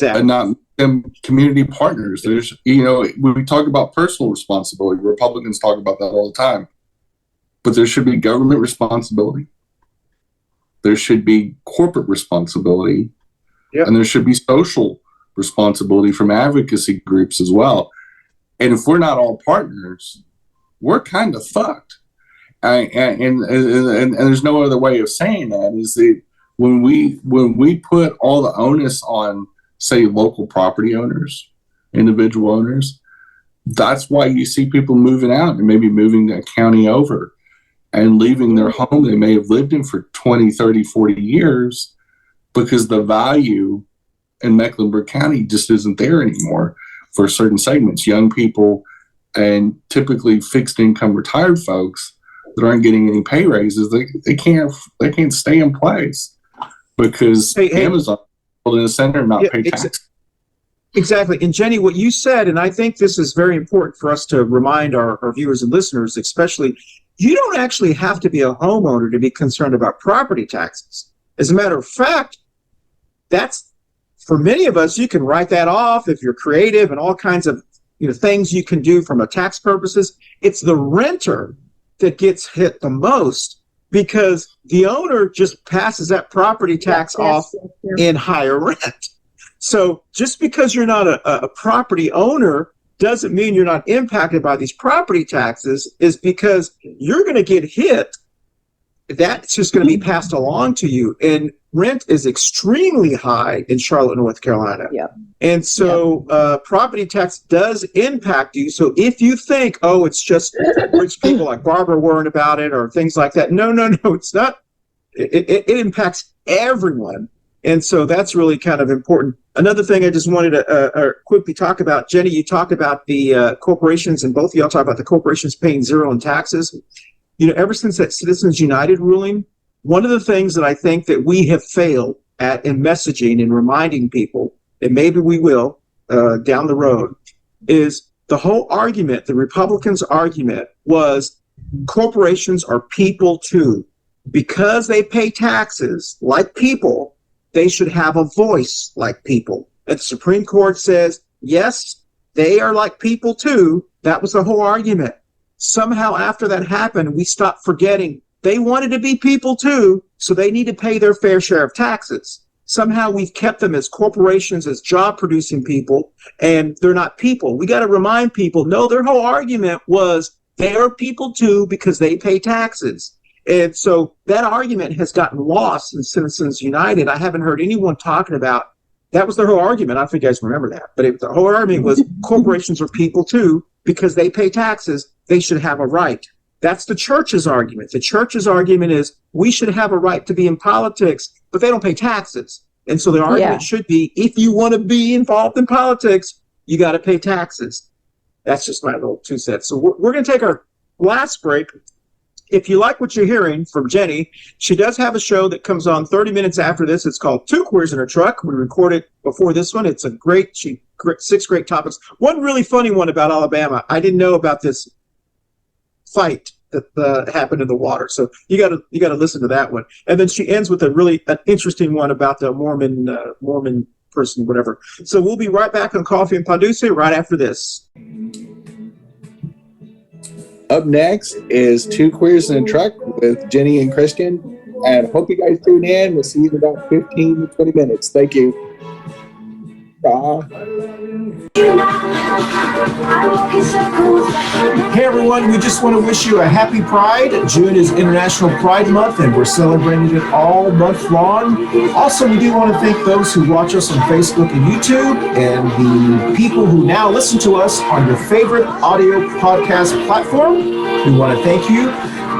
and not make them community partners. There's, we talk about personal responsibility. Republicans talk about that all the time. But there should be government responsibility. There should be corporate responsibility. And there should be social responsibility from advocacy groups as well. And if we're not all partners, we're kind of fucked. And there's no other way of saying that, is that when we put all the onus on, say, local property owners, individual owners, that's why you see people moving out and maybe moving the county over and leaving their home they may have lived in for 20, 30, 40 years, because the value in Mecklenburg County just isn't there anymore for certain segments, young people and typically fixed income retired folks that aren't getting any pay raises. They can't stay in place because Amazon in the center and not pay tax. Exactly. And Jenny, what you said, and I think this is very important for us to remind our viewers and listeners, especially, you don't actually have to be a homeowner to be concerned about property taxes. As a matter of fact, that's, for many of us, you can write that off if you're creative and all kinds of things you can do from a tax purposes. It's the renter that gets hit the most, because the owner just passes that property tax off in higher rent. So just because you're not a property owner doesn't mean you're not impacted by these property taxes, is because you're going to get hit. That's just going to be passed along to you. And rent is extremely high in Charlotte, North Carolina. And so property tax does impact you. So if you think, oh, it's just rich people like Barb are worried about it or things like that. No, it's not. It impacts everyone. And so that's really kind of important. Another thing I just wanted to quickly talk about, Jenny, you talked about the corporations, and both of y'all talk about the corporations paying zero in taxes. Ever since that Citizens United ruling, one of the things that I think that we have failed at in messaging and reminding people, and maybe we will down the road, is the whole argument, the Republicans' argument was corporations are people too. Because they pay taxes like people, they should have a voice like people. And the Supreme Court says, yes, they are like people too. That was the whole argument. Somehow after that happened, we stopped forgetting they wanted to be people too, so they need to pay their fair share of taxes. Somehow we've kept them as corporations, as job-producing people, and they're not people. We got to remind people, no, their whole argument was they are people too because they pay taxes. And so that argument has gotten lost in Citizens United. I haven't heard anyone talking about that was their whole argument. I don't know if you guys remember that. But the whole argument was corporations are people too because they pay taxes. They should have a right. That's the church's argument. The church's argument is we should have a right to be in politics, but they don't pay taxes. And so the argument should be if you want to be involved in politics, you got to pay taxes. That's just my little 2 cents. So we're going to take our last break. If you like what you're hearing from Jenny, she does have a show that comes on 30 minutes after this. It's called Two Queers in Her Truck. We recorded before this one. It's a great, 6 great topics. One really funny one about Alabama. I didn't know about this fight that happened in the water. So you got to listen to that one. And then she ends with an interesting one about the Mormon person, whatever. So we'll be right back on Coffee and Pan Dulce right after this. Up next is Two Queers in a Truck with Jenny and Christian. And hope you guys tune in. We'll see you in about 15 to 20 minutes. Thank you. Bye. Hey everyone, we just want to wish you a happy Pride. June is International Pride Month and we're celebrating it all month long. Also, we do want to thank those who watch us on Facebook and YouTube and the people who now listen to us on your favorite audio podcast platform. We want to thank you.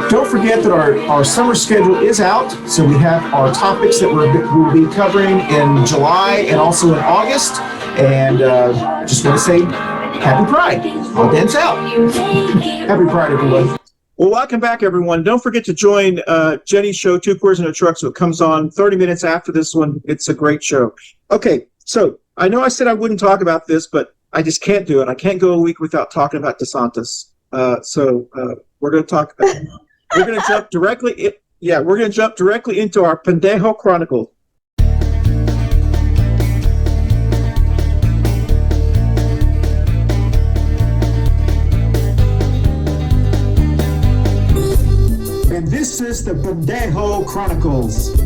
Don't forget that our summer schedule is out, so we have our topics that we'll be covering in July and also in August. And just want to say happy Pride. I'll dance out. Happy Pride, everyone. Well, welcome back, everyone. Don't forget to join Jenny's show, Two Queers in a Truck. So it comes on 30 minutes after this one. It's a great show. Okay, so I know I said I wouldn't talk about this, but I just can't do it. I can't go a week without talking about DeSantis. So we're going to talk about it. We're going to jump directly. We're going to jump directly into our Pendejo Chronicle. And this is the Pendejo Chronicles.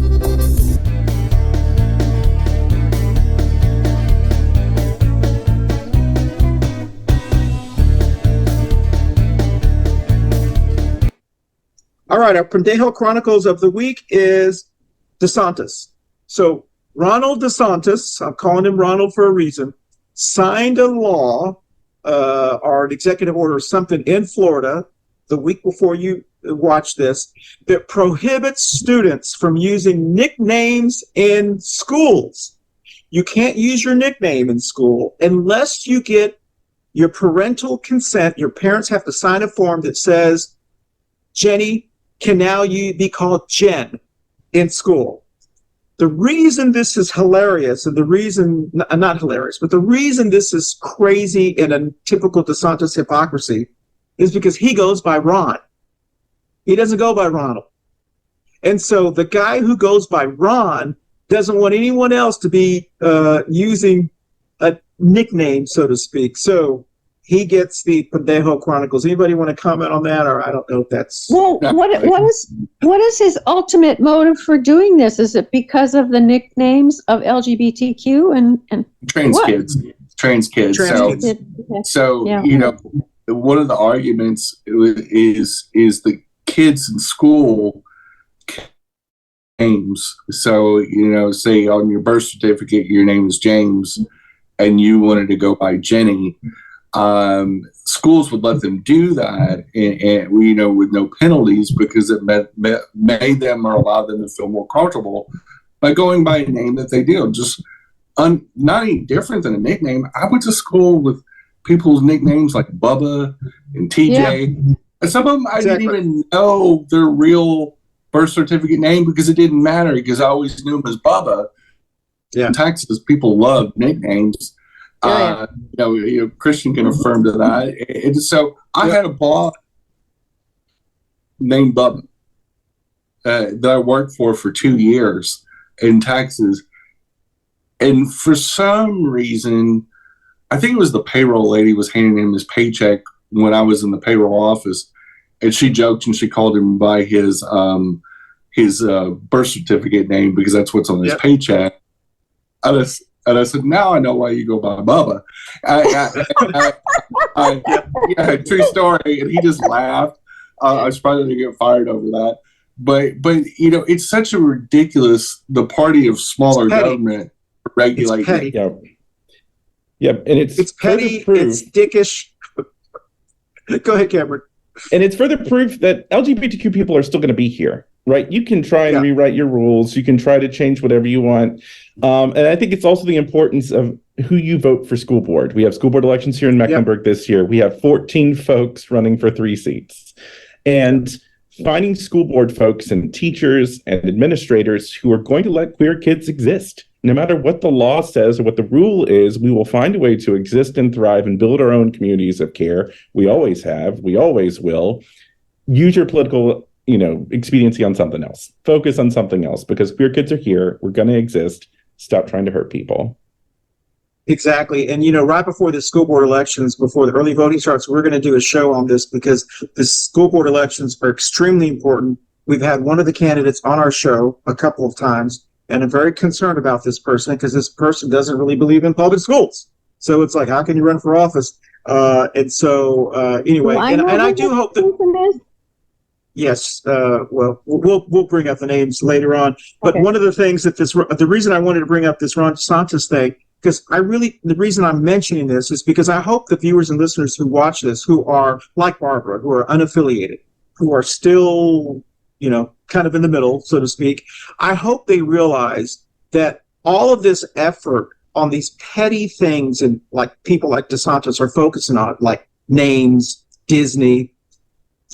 All right, our Pendejo Chronicles of the week is DeSantis. So Ronald DeSantis, I'm calling him Ronald for a reason, signed a law or an executive order or something in Florida the week before you watch this that prohibits students from using nicknames in schools. You can't use your nickname in school unless you get your parental consent. Your parents have to sign a form that says, Jenny can now be called Jen in school. The reason this is hilarious, and the reason, not hilarious, but the reason this is crazy and a typical DeSantis hypocrisy is because he goes by Ron. He doesn't go by Ronald. And so the guy who goes by Ron doesn't want anyone else to be using a nickname, so to speak. So he gets the Pendejo Chronicles. Anybody want to comment on that? Or I don't know if that's... Well, what is his ultimate motive for doing this? Is it because of the nicknames of LGBTQ and Trans kids. So yeah. You know, one of the arguments is the kids in school names. So, you know, say on your birth certificate, your name is James and you wanted to go by Jenny. Schools would let them do that, and you know, with no penalties because it made them or allowed them to feel more comfortable by going by a name that they do. Just not any different than a nickname. I went to school with people's nicknames like Bubba and TJ, and some of them I didn't even know their real birth certificate name because it didn't matter because I always knew them as Bubba. Yeah. In Texas, people love nicknames. Christian can affirm to that. And so I had a boss named Bubba that I worked for 2 years in Texas. And for some reason, I think it was the payroll lady was handing him his paycheck when I was in the payroll office. And she joked and she called him by his birth certificate name because that's what's on his paycheck. And I said, now I know why you go by Bubba. True story. And he just laughed. I was probably going to get fired over that. But it's such a ridiculous, the party of smaller government regulating. Yeah, and it's petty, it's dickish. Go ahead, Cameron. And it's further proof that LGBTQ people are still going to be here, right? You can try and rewrite your rules. You can try to change whatever you want. And I think it's also the importance of who you vote for school board. We have school board elections here in Mecklenburg this year. We have 14 folks running for 3 seats. And finding school board folks and teachers and administrators who are going to let queer kids exist. No matter what the law says or what the rule is, we will find a way to exist and thrive and build our own communities of care. We always have. We always will. Use your political, expediency on something else. Focus on something else because queer kids are here. We're going to exist. Stop trying to hurt people. Exactly. And, right before the school board elections, before the early voting starts, we're going to do a show on this because the school board elections are extremely important. We've had one of the candidates on our show a couple of times, and I'm very concerned about this person because this person doesn't really believe in public schools. So it's like, how can you run for office? Anyway, and I do hope that. Yes, we'll bring up the names later on. But one of the things that the reason I wanted to bring up this Ron DeSantis thing, because the reason I'm mentioning this is because I hope the viewers and listeners who watch this, who are like Barbara, who are unaffiliated, who are still, kind of in the middle, so to speak, I hope they realize that all of this effort on these petty things and like people like DeSantis are focusing on, like names, Disney,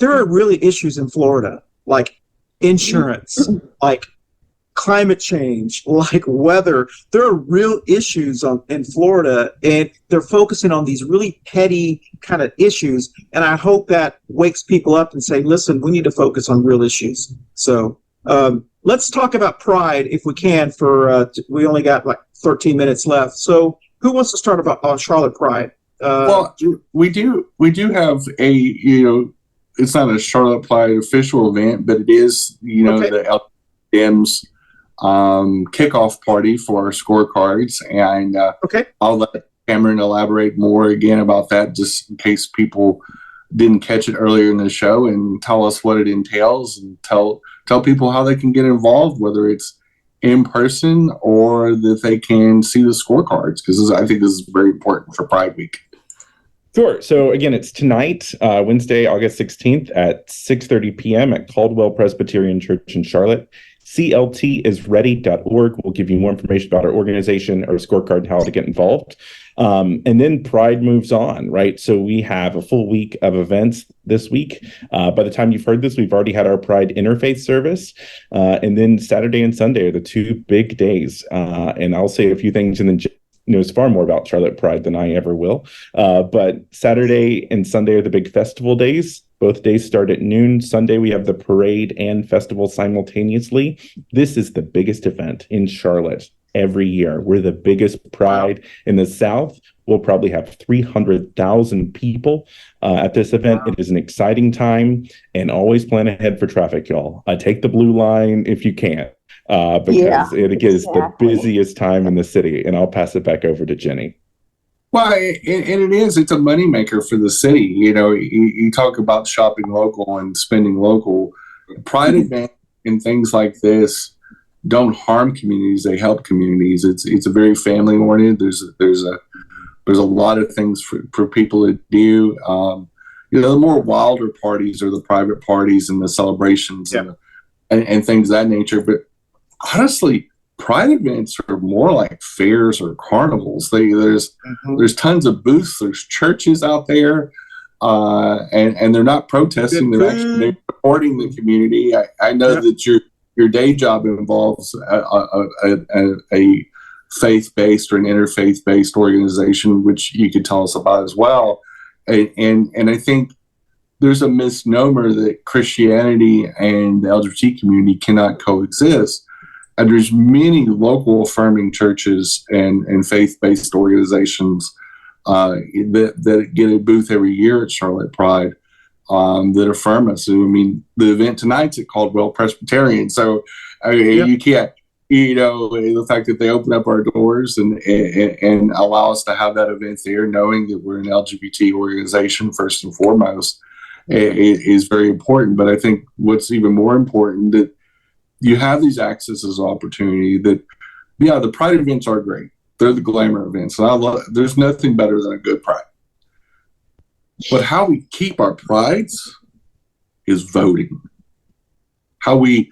there are really issues in Florida, like insurance, like climate change, like weather. There are real issues in Florida, and they're focusing on these really petty kind of issues. And I hope that wakes people up and say, listen, we need to focus on real issues. So let's talk about Pride if we can we only got like 13 minutes left. So who wants to start on Charlotte Pride? Well, we do have it's not a Charlotte Pride official event, but it is, the LDM's kickoff party for our scorecards. And I'll let Cameron elaborate more again about that, just in case people didn't catch it earlier in the show, and tell us what it entails and tell people how they can get involved, whether it's in person or that they can see the scorecards, because I think this is very important for Pride Week. Sure. So again, it's tonight, Wednesday, August 16th at 6:30 p.m. at Caldwell Presbyterian Church in Charlotte. CLTisready.org will give you more information about our organization, our scorecard, and how to get involved. And then Pride moves on, right? So we have a full week of events this week. By the time you've heard this, we've already had our Pride interfaith service. And then Saturday and Sunday are the 2 big days. And I'll say a few things and then knows far more about Charlotte Pride than I ever will. But Saturday and Sunday are the big festival days. Both days start at noon. Sunday, we have the parade and festival simultaneously. This is the biggest event in Charlotte every year. We're the biggest Pride in the South. We'll probably have 300,000 people at this event. It is an exciting time, and always plan ahead for traffic, y'all. Take the blue line if you can. Because it is the busiest time in the city. And I'll pass it back over to Jenny. Well, it's a moneymaker for the city. You talk about shopping local and spending local. Pride events and things like this don't harm communities; they help communities. It's a very family oriented. There's a lot of things for people to do. The more wilder parties are the private parties and the celebrations and things of that nature. But honestly, Pride events are more like fairs or carnivals. There's tons of booths. There's churches out there, and they're not protesting. They're supporting the community. I know that your day job involves a faith-based or an interfaith-based organization, which you could tell us about as well. And I think there's a misnomer that Christianity and the LGBT community cannot coexist. And there's many local affirming churches and faith-based organizations that get a booth every year at Charlotte Pride that affirm us. I mean, the event tonight's at Caldwell Presbyterian. So you can't, the fact that they open up our doors and allow us to have that event there, knowing that we're an LGBT organization first and foremost, is very important. But I think what's even more important, that you have these accesses of opportunity that, the Pride events are great. They're the glamour events. And there's nothing better than a good Pride. But how we keep our prides is voting. How we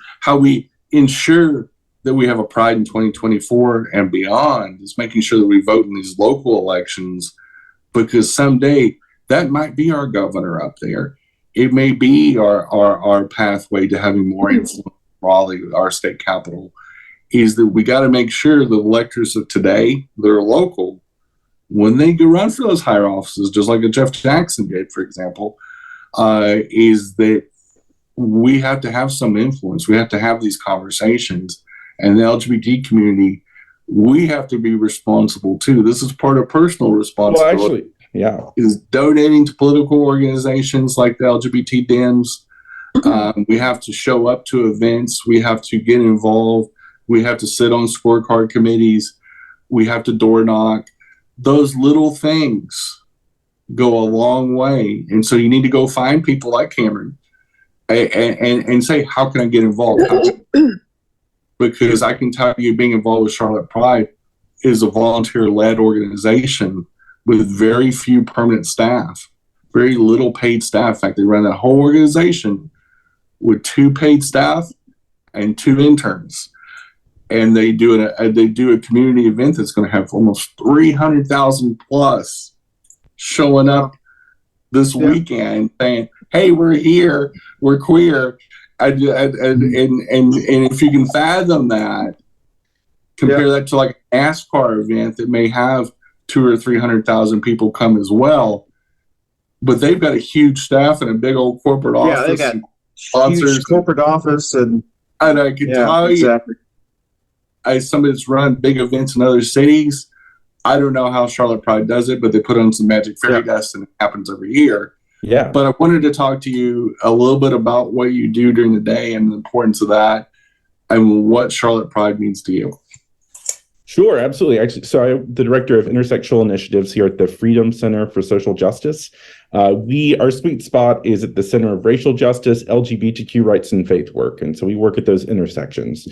ensure that we have a Pride in 2024 and beyond is making sure that we vote in these local elections, because someday that might be our governor up there. It may be our pathway to having more influence in Raleigh, our state capital, is that we got to make sure the electors of today that are local, when they go run for those higher offices, just like a Jeff Jackson did, for example, is that we have to have some influence. We have to have these conversations. And the LGBT community, we have to be responsible too. This is part of personal responsibility. Well, actually, yeah. Is donating to political organizations like the LGBT Dems. We have to show up to events. We have to get involved. We have to sit on scorecard committees. We have to door knock. Those little things go a long way. And so you need to go find people like Cameron and say, how can I get involved? Because I can tell you, being involved with Charlotte Pride is a volunteer-led organization with very few permanent staff, very little paid staff. In fact, they run that whole organization with 2 paid staff and 2 interns. And they do a community event that's going to have almost 300,000 plus showing up this weekend saying, hey, we're here, we're queer. And if you can fathom that, compare that to like an NASCAR event that may have 200,000 or 300,000 people come as well, but they've got a huge staff and a big old corporate office. Yeah, they got huge corporate office, and I can tell you, as somebody that's run big events in other cities, I don't know how Charlotte Pride does it, but they put on some magic fairy dust and it happens every year. Yeah. But I wanted to talk to you a little bit about what you do during the day and the importance of that and what Charlotte Pride means to you. Sure, absolutely. Actually, so I'm the director of intersectional initiatives here at the Freedom Center for Social Justice. Our sweet spot is at the center of racial justice, LGBTQ rights, and faith work. And so we work at those intersections.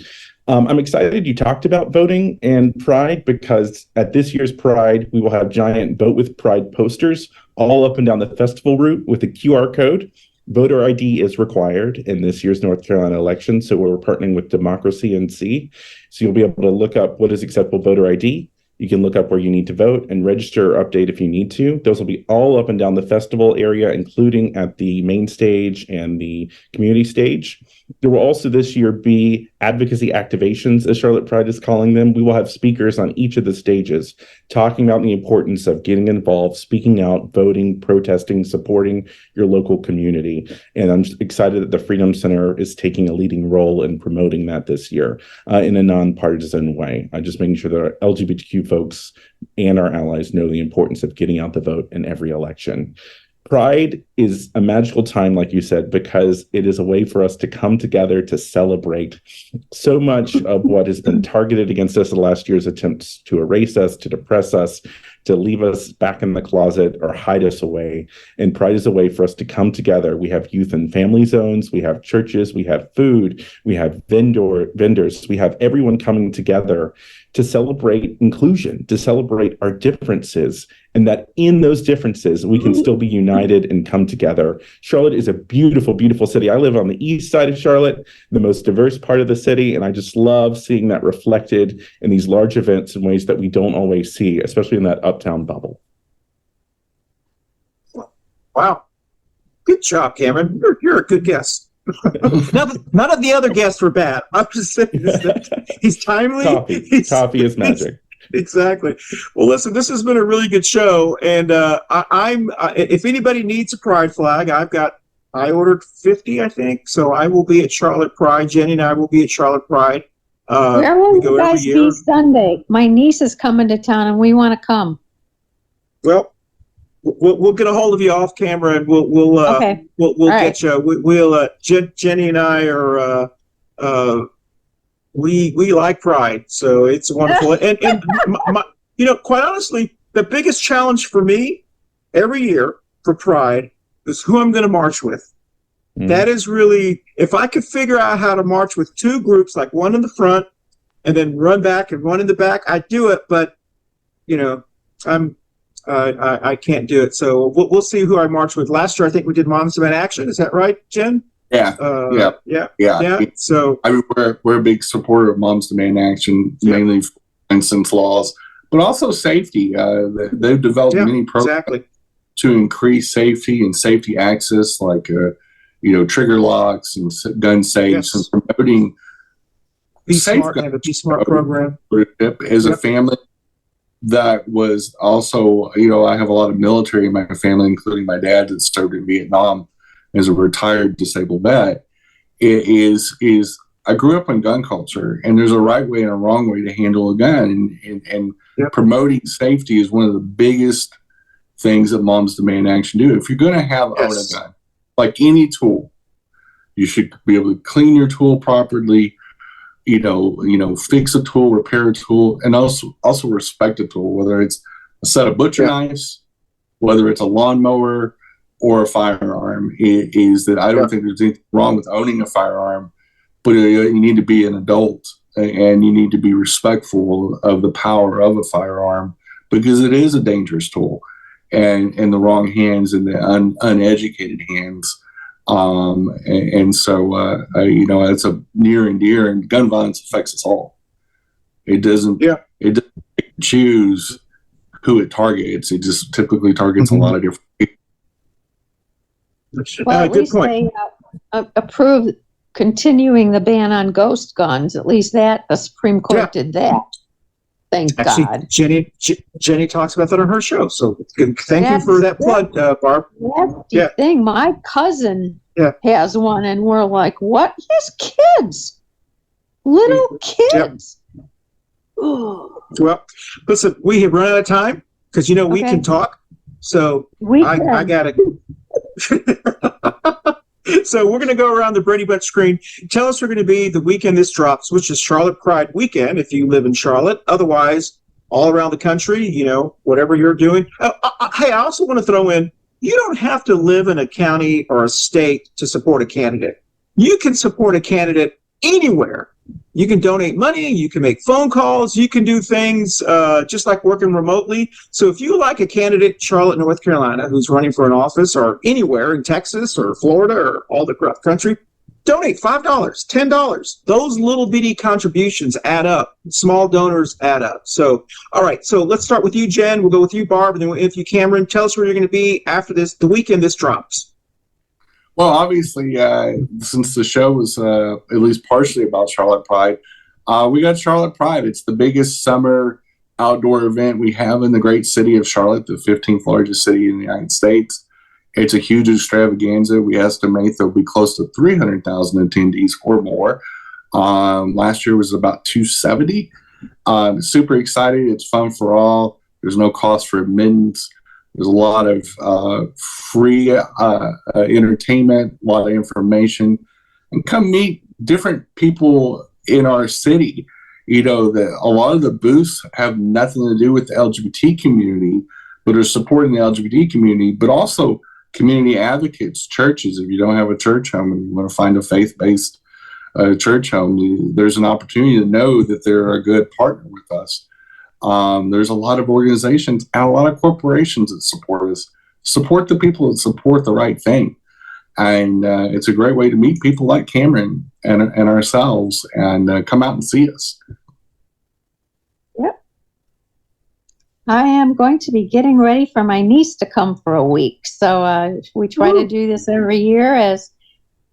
I'm excited you talked about voting and Pride, because at this year's Pride, we will have giant Vote with Pride posters all up and down the festival route with a QR code. Voter ID is required in this year's North Carolina election, so we're partnering with Democracy NC. So you'll be able to look up what is acceptable voter ID. You can look up where you need to vote and register or update if you need to. Those will be all up and down the festival area, including at the main stage and the community stage. There will also this year be advocacy activations, as Charlotte Pride is calling them. We will have speakers on each of the stages talking about the importance of getting involved, speaking out, voting, protesting, supporting your local community. And I'm excited that the Freedom Center is taking a leading role in promoting that this year in a nonpartisan way. Just making sure that our LGBTQ folks and our allies know the importance of getting out the vote in every election. Pride is a magical time, like you said, because it is a way for us to come together to celebrate so much of what has been targeted against us in the last year's attempts to erase us, to depress us, to leave us back in the closet or hide us away. And Pride is a way for us to come together. We have youth and family zones, we have churches, we have food, we have vendors, we have everyone coming together to celebrate inclusion, to celebrate our differences, and that in those differences, we can still be united and come together. Charlotte is a beautiful, beautiful city. I live on the east side of Charlotte, the most diverse part of the city, and I just love seeing that reflected in these large events in ways that we don't always see, especially in that uptown bubble. Wow. Good job, Cameron. You're a good guest. None of the other guests were bad. I'm just saying he's timely. Coffee is magic. Exactly. Well, listen, this has been a really good show, and if anybody needs a pride flag, I ordered 50, I think, so I will be at Charlotte Pride. Jenny and I will be at Charlotte Pride. Where will you guys be Sunday? My niece is coming to town, and we want to come. Well, we'll get a hold of you off camera, and we'll Okay. we'll get you. Jenny and I are we like Pride, so it's wonderful. and quite honestly, the biggest challenge for me every year for Pride is who I'm going to march with. That is really, if I could figure out how to march with two groups, like one in the front and then run back and one in the back, I'd do it. But I can't do it. So we'll see who I march with. Last year, I think we did Moms Demand Action. Is that right, Jen? Yeah. Yeah. So I mean, we're a big supporter of Moms Demand Action, mainly for instance laws, but also safety. They've developed many programs to increase safety and safety access, like trigger locks and gun safes, and promoting Be Smart. They have a Be Smart program. As a family that was also, I have a lot of military in my family, including my dad that served in Vietnam as a retired disabled vet. I grew up in gun culture, and there's a right way and a wrong way to handle a gun, and promoting safety is one of the biggest things that Moms Demand Action do. If you're going to own a gun, like any tool, you should be able to clean your tool properly, fix a tool, repair a tool, and also respect a tool, whether it's a set of butcher knives, whether it's a lawnmower or a firearm. Is that I don't think there's anything wrong with owning a firearm, but you need to be an adult and you need to be respectful of the power of a firearm, because it is a dangerous tool, and in the wrong hands, in the uneducated hands. And so, it's a near and dear, and gun violence affects us all. It doesn't choose who it targets. It just typically targets a lot of different people. Well, at least they approved continuing the ban on ghost guns. At least the Supreme Court did that. Thank God. Jenny talks about that on her show. So thank you for that plug, Barb. That's the thing. My cousin has one, and we're like, what? He has kids. Little kids. Well, listen, we have run out of time because, we can talk. So I got to. So we're going to go around the Brady Bunch screen. Tell us we're going to be the weekend this drops, which is Charlotte Pride weekend if you live in Charlotte. Otherwise, all around the country, whatever you're doing. Hey, I also want to throw in, you don't have to live in a county or a state to support a candidate. You can support a candidate anywhere. You can donate money, you can make phone calls, you can do things just like working remotely. So if you like a candidate, Charlotte, North Carolina, who's running for an office, or anywhere in Texas or Florida or all the country, donate $5, $10. Those little bitty contributions add up. Small donors add up. So, all right. So let's start with you, Jen. We'll go with you, Barb, and then with you, Cameron. Tell us where you're going to be after the weekend this drops. Well, obviously, since the show was at least partially about Charlotte Pride, we got Charlotte Pride. It's the biggest summer outdoor event we have in the great city of Charlotte, the 15th largest city in the United States. It's a huge extravaganza. We estimate there'll be close to 300,000 attendees or more. Last year was about 270. Super excited. It's fun for all. There's no cost for admittance. There's a lot of free entertainment, a lot of information, and come meet different people in our city. A lot of the booths have nothing to do with the LGBT community, but are supporting the LGBT community, but also community advocates, churches. If you don't have a church home and you want to find a faith-based church home, there's an opportunity to know that they're a good partner with us. There's a lot of organizations and a lot of corporations that support us, support the people that support the right thing. And it's a great way to meet people like Cameron and ourselves, and come out and see us. Yep. I am going to be getting ready for my niece to come for a week. So we try to do this every year as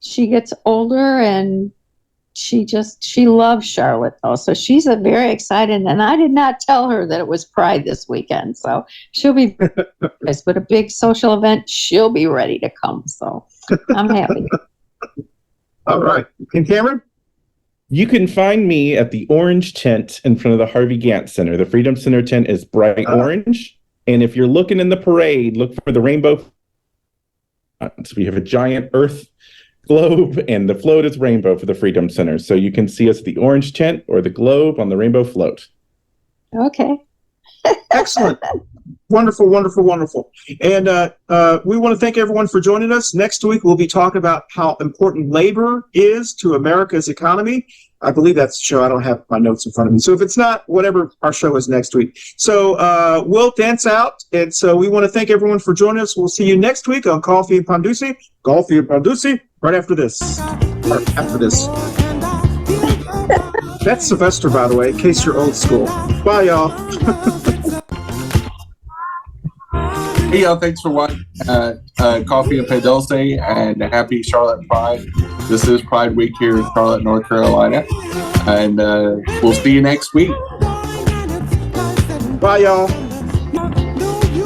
she gets older, and she loves Charlotte though, so she's very excited. And I did not tell her that it was Pride this weekend, so she'll be. But a big social event, she'll be ready to come. So I'm happy. All right, and Cameron. You can find me at the orange tent in front of the Harvey Gantt Center. The Freedom Center tent is bright orange. And if you're looking in the parade, look for the rainbow. So we have a giant earth globe, and the float is rainbow for the Freedom Center. So you can see us at the orange tent or the globe on the rainbow float. Okay. Excellent. Wonderful, wonderful, wonderful. And we want to thank everyone for joining us. Next week, we'll be talking about how important labor is to America's economy. I believe that's the show. I don't have my notes in front of me. So if it's not, whatever our show is next week. So we'll dance out. And so we want to thank everyone for joining us. We'll see you next week on Coffee and Pan Dulce. Coffee and Pan Dulce, right after this. Or after this. That's Sylvester, by the way, in case you're old school. Bye, y'all. Hey, y'all, thanks for watching Coffee and Pan Dulce, and happy Charlotte Pride. This is Pride Week here in Charlotte, North Carolina, and we'll see you next week. Bye, y'all.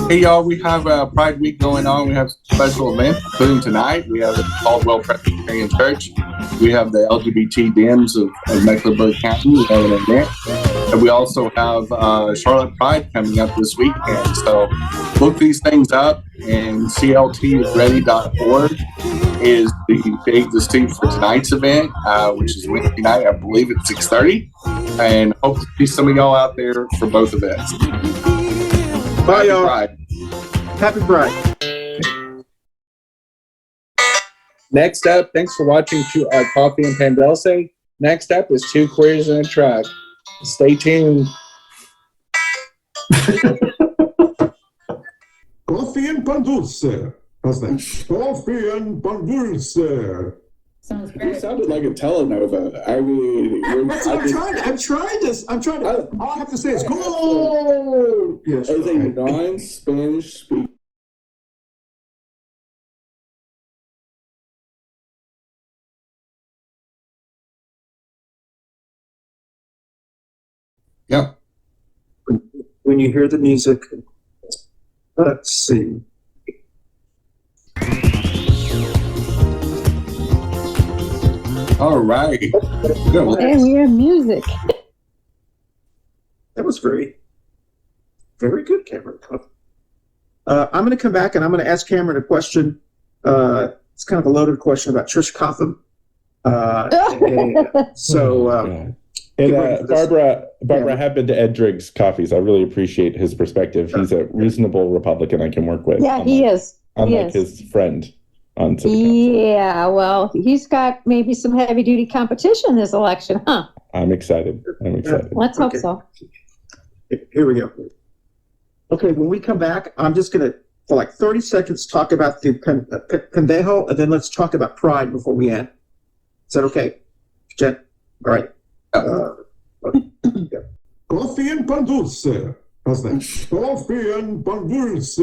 Hey, y'all, we have Pride Week going on. We have special events, including tonight. We have the Caldwell Presbyterian Church. We have the LGBT Dems of Mecklenburg County. We have an event. And we also have Charlotte Pride coming up this weekend. So look these things up, and cltisready.org is the seat for tonight's event, which is Wednesday night, I believe at 6:30. And hope to see some of y'all out there for both events. Bye, y'all. Pride. Happy Pride. Next up, thanks for watching Coffee and Pan Dulce. Next up is Two Queers and a Truck. Stay tuned. Coffee and Pan Dulce. How's that? Coffee and Pan Dulce. Sounds You great. sounded like a telenova. I mean, I'm trying to. All I have to say is go. Yes. as a non-Spanish speaker. Yep. When you hear the music, let's see. All right. Good. Hey, we have music. That was very, very good, Cameron. I'm going to come back and I'm going to ask Cameron a question. It's kind of a loaded question about Trish Cotham. Barbara, I have been to Ed Drigg's Coffees. I really appreciate his perspective. He's a reasonable Republican I can work with. Yeah, he is. Unlike his friend on city council. Yeah, well, he's got maybe some heavy duty competition this election, huh? I'm excited. Let's hope so. Here we go. Okay, when we come back, I'm just going to, for like 30 seconds, talk about the pendejo, and then let's talk about Pride before we end. Is that okay, Jen? All right. Yeah. Coffee and Pan Dulce. How's that? Coffee and Pan Dulce.